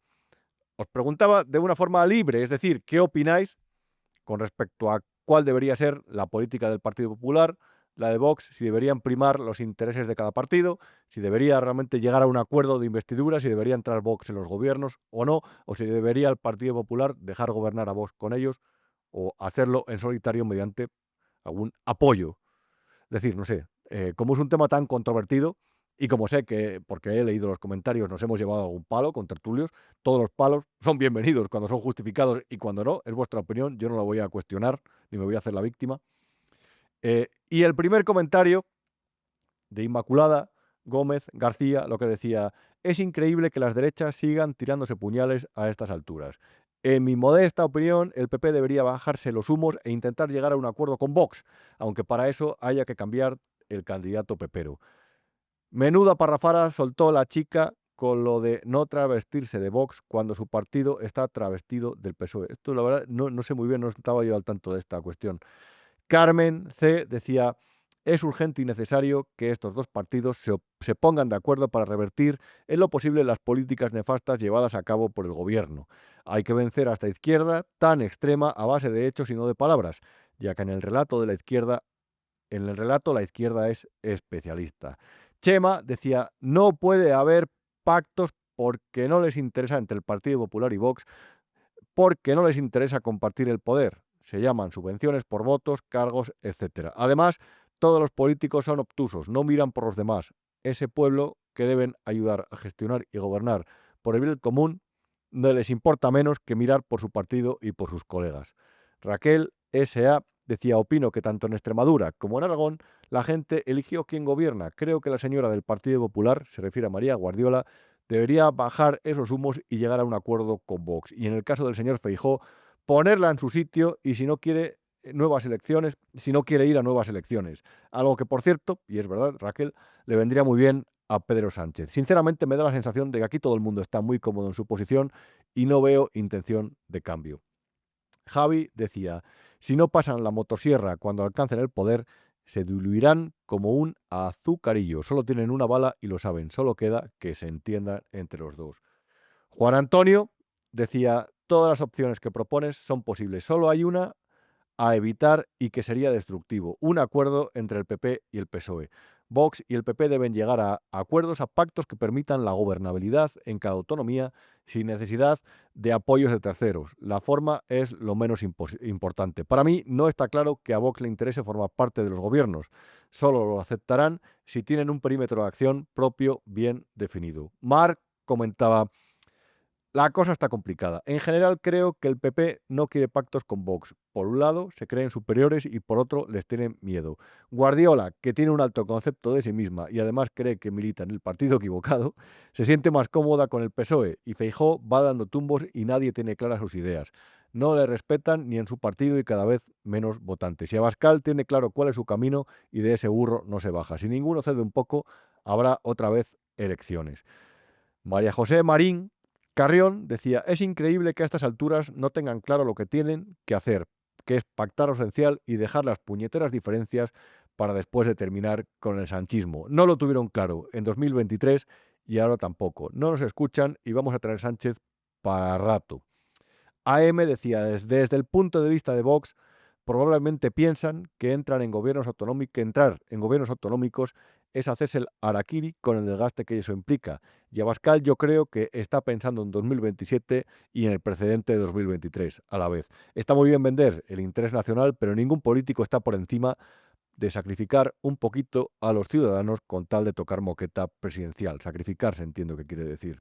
Os preguntaba de una forma libre, es decir, ¿qué opináis con respecto a cuál debería ser la política del Partido Popular, la de Vox, si deberían primar los intereses de cada partido, si debería realmente llegar a un acuerdo de investidura, si debería entrar Vox en los gobiernos o no, o si debería el Partido Popular dejar gobernar a Vox con ellos o hacerlo en solitario mediante algún apoyo? Es decir, no sé, como es un tema tan controvertido y como sé que, porque he leído los comentarios, nos hemos llevado algún palo con tertulios, todos los palos son bienvenidos cuando son justificados y cuando no, es vuestra opinión, yo no la voy a cuestionar ni me voy a hacer la víctima. Y el primer comentario de Inmaculada Gómez García, lo que decía, es increíble que las derechas sigan tirándose puñales a estas alturas. En mi modesta opinión, el PP debería bajarse los humos e intentar llegar a un acuerdo con Vox, aunque para eso haya que cambiar el candidato pepero. Menuda parrafada soltó la chica con lo de no travestirse de Vox cuando su partido está travestido del PSOE. Esto, la verdad, no sé muy bien, no estaba yo al tanto de esta cuestión. Carmen C. decía, es urgente y necesario que estos dos partidos se pongan de acuerdo para revertir en lo posible las políticas nefastas llevadas a cabo por el gobierno. Hay que vencer a esta izquierda tan extrema a base de hechos y no de palabras, ya que en el relato la izquierda es especialista. Chema decía, no puede haber pactos porque no les interesa entre el Partido Popular y Vox, porque no les interesa compartir el poder. Se llaman subvenciones por votos, cargos, etc. Además, todos los políticos son obtusos, no miran por los demás. Ese pueblo que deben ayudar a gestionar y gobernar por el bien común no les importa menos que mirar por su partido y por sus colegas. Raquel S.A. decía, opino que tanto en Extremadura como en Aragón la gente eligió quien gobierna. Creo que la señora del Partido Popular, se refiere a María Guardiola, debería bajar esos humos y llegar a un acuerdo con Vox. Y en el caso del señor Feijóo, ponerla en su sitio y si no quiere nuevas elecciones, si no quiere ir a nuevas elecciones. Algo que, por cierto, y es verdad, Raquel, le vendría muy bien a Pedro Sánchez. Sinceramente me da la sensación de que aquí todo el mundo está muy cómodo en su posición y no veo intención de cambio. Javi decía, si no pasan la motosierra cuando alcancen el poder, se diluirán como un azucarillo. Solo tienen una bala y lo saben. Solo queda que se entiendan entre los dos. Juan Antonio decía, todas las opciones que propones son posibles. Solo hay una a evitar y que sería destructivo. Un acuerdo entre el PP y el PSOE. Vox y el PP deben llegar a acuerdos, a pactos que permitan la gobernabilidad en cada autonomía sin necesidad de apoyos de terceros. La forma es lo menos importante. Para mí no está claro que a Vox le interese formar parte de los gobiernos. Solo lo aceptarán si tienen un perímetro de acción propio bien definido. Marc comentaba, la cosa está complicada. En general creo que el PP no quiere pactos con Vox. Por un lado, se creen superiores y por otro, les tienen miedo. Guardiola, que tiene un alto concepto de sí misma y además cree que milita en el partido equivocado, se siente más cómoda con el PSOE y Feijóo va dando tumbos y nadie tiene claras sus ideas. No le respetan ni en su partido y cada vez menos votantes. Y Abascal tiene claro cuál es su camino y de ese burro no se baja. Si ninguno cede un poco, habrá otra vez elecciones. María José Marín Carrión decía, es increíble que a estas alturas no tengan claro lo que tienen que hacer, que es pactar lo esencial y dejar las puñeteras diferencias para después de terminar con el sanchismo. No lo tuvieron claro en 2023 y ahora tampoco. No nos escuchan y vamos a tener Sánchez para rato. AM decía, desde el punto de vista de Vox, probablemente piensan que entrar en gobiernos autonómicos es hacerse el harakiri con el desgaste que eso implica. Y Abascal yo creo que está pensando en 2027 y en el precedente de 2023 a la vez. Está muy bien vender el interés nacional, pero ningún político está por encima de sacrificar un poquito a los ciudadanos con tal de tocar moqueta presidencial. Sacrificarse, entiendo que quiere decir.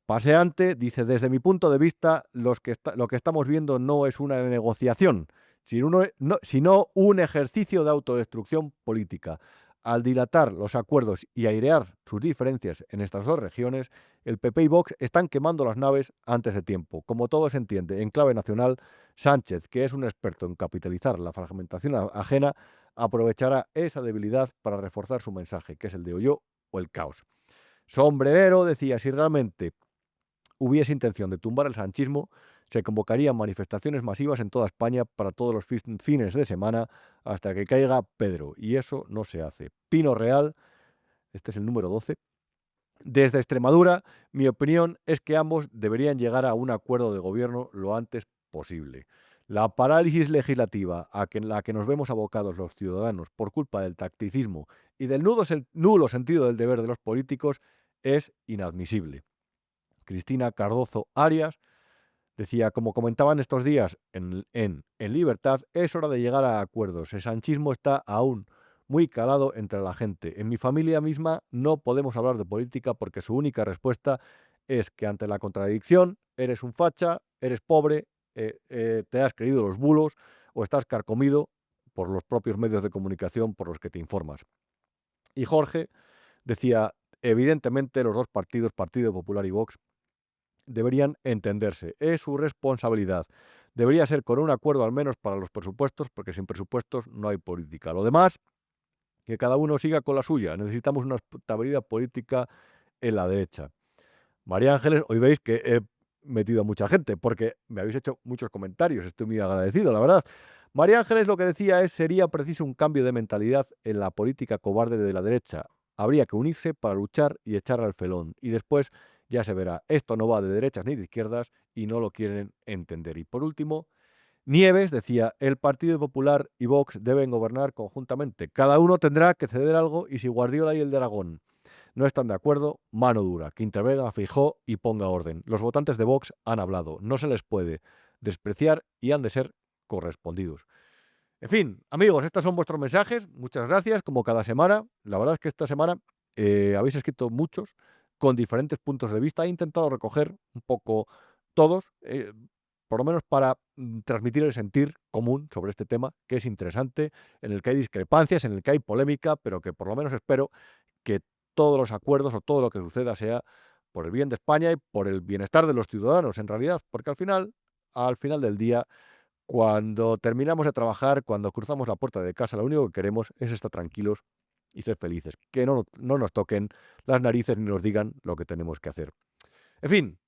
Paseante dice, desde mi punto de vista, lo que estamos viendo no es una negociación, sino un ejercicio de autodestrucción política. Al dilatar los acuerdos y airear sus diferencias en estas dos regiones, el PP y Vox están quemando las naves antes de tiempo. Como todo se entiende en clave nacional, Sánchez, que es un experto en capitalizar la fragmentación ajena, aprovechará esa debilidad para reforzar su mensaje, que es el de o yo o el caos. Sombrerero decía, si realmente hubiese intención de tumbar el sanchismo, se convocarían manifestaciones masivas en toda España para todos los fines de semana hasta que caiga Pedro. Y eso no se hace. Pino Real, este es el número 12. Desde Extremadura, mi opinión es que ambos deberían llegar a un acuerdo de gobierno lo antes posible. La parálisis legislativa en la que nos vemos abocados los ciudadanos por culpa del tacticismo y del nulo sentido del deber de los políticos es inadmisible. Cristina Cardozo Arias decía, como comentaban estos días en Libertad, es hora de llegar a acuerdos. El sanchismo está aún muy calado entre la gente. En mi familia misma no podemos hablar de política porque su única respuesta es que ante la contradicción eres un facha, eres pobre, te has creído los bulos o estás carcomido por los propios medios de comunicación por los que te informas. Y Jorge decía, evidentemente los dos partidos, Partido Popular y Vox, deberían entenderse. Es su responsabilidad. Debería ser con un acuerdo al menos para los presupuestos, porque sin presupuestos no hay política. Lo demás, que cada uno siga con la suya. Necesitamos una estabilidad política en la derecha. María Ángeles, hoy veis que he metido a mucha gente, porque me habéis hecho muchos comentarios. Estoy muy agradecido, la verdad. María Ángeles lo que decía es, sería preciso un cambio de mentalidad en la política cobarde de la derecha. Habría que unirse para luchar y echar al felón. Y después ya se verá. Esto no va de derechas ni de izquierdas y no lo quieren entender. Y por último, Nieves decía, el Partido Popular y Vox deben gobernar conjuntamente. Cada uno tendrá que ceder algo y si Guardiola y el de Aragón no están de acuerdo, mano dura, que intervenga Feijóo y ponga orden. Los votantes de Vox han hablado, no se les puede despreciar y han de ser correspondidos. En fin, amigos, estos son vuestros mensajes. Muchas gracias, como cada semana. La verdad es que esta semana habéis escrito muchos con diferentes puntos de vista. He intentado recoger un poco todos, por lo menos para transmitir el sentir común sobre este tema, que es interesante, en el que hay discrepancias, en el que hay polémica, pero que por lo menos espero que todos los acuerdos o todo lo que suceda sea por el bien de España y por el bienestar de los ciudadanos, en realidad, porque al final del día, cuando terminamos de trabajar, cuando cruzamos la puerta de casa, lo único que queremos es estar tranquilos y ser felices, que no nos toquen las narices ni nos digan lo que tenemos que hacer. En fin,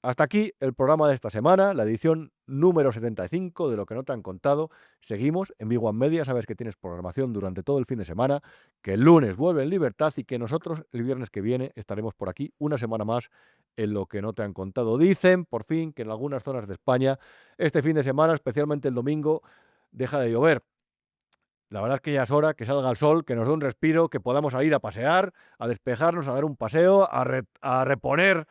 hasta aquí el programa de esta semana, la edición número 75 de Lo que no te han contado. Seguimos en Big One Media, sabes que tienes programación durante todo el fin de semana, que el lunes vuelve en Libertad y que nosotros el viernes que viene estaremos por aquí una semana más en Lo que no te han contado. Dicen, por fin, que en algunas zonas de España este fin de semana, especialmente el domingo, deja de llover. La verdad es que ya es hora que salga el sol, que nos dé un respiro, que podamos salir a pasear, a despejarnos, a dar un paseo, a reponer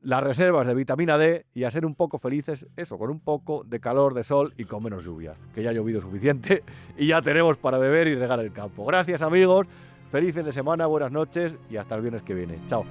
las reservas de vitamina D y a ser un poco felices, eso, con un poco de calor, de sol y con menos lluvia, que ya ha llovido suficiente y ya tenemos para beber y regar el campo. Gracias, amigos, feliz fin de semana, buenas noches y hasta el viernes que viene. Chao.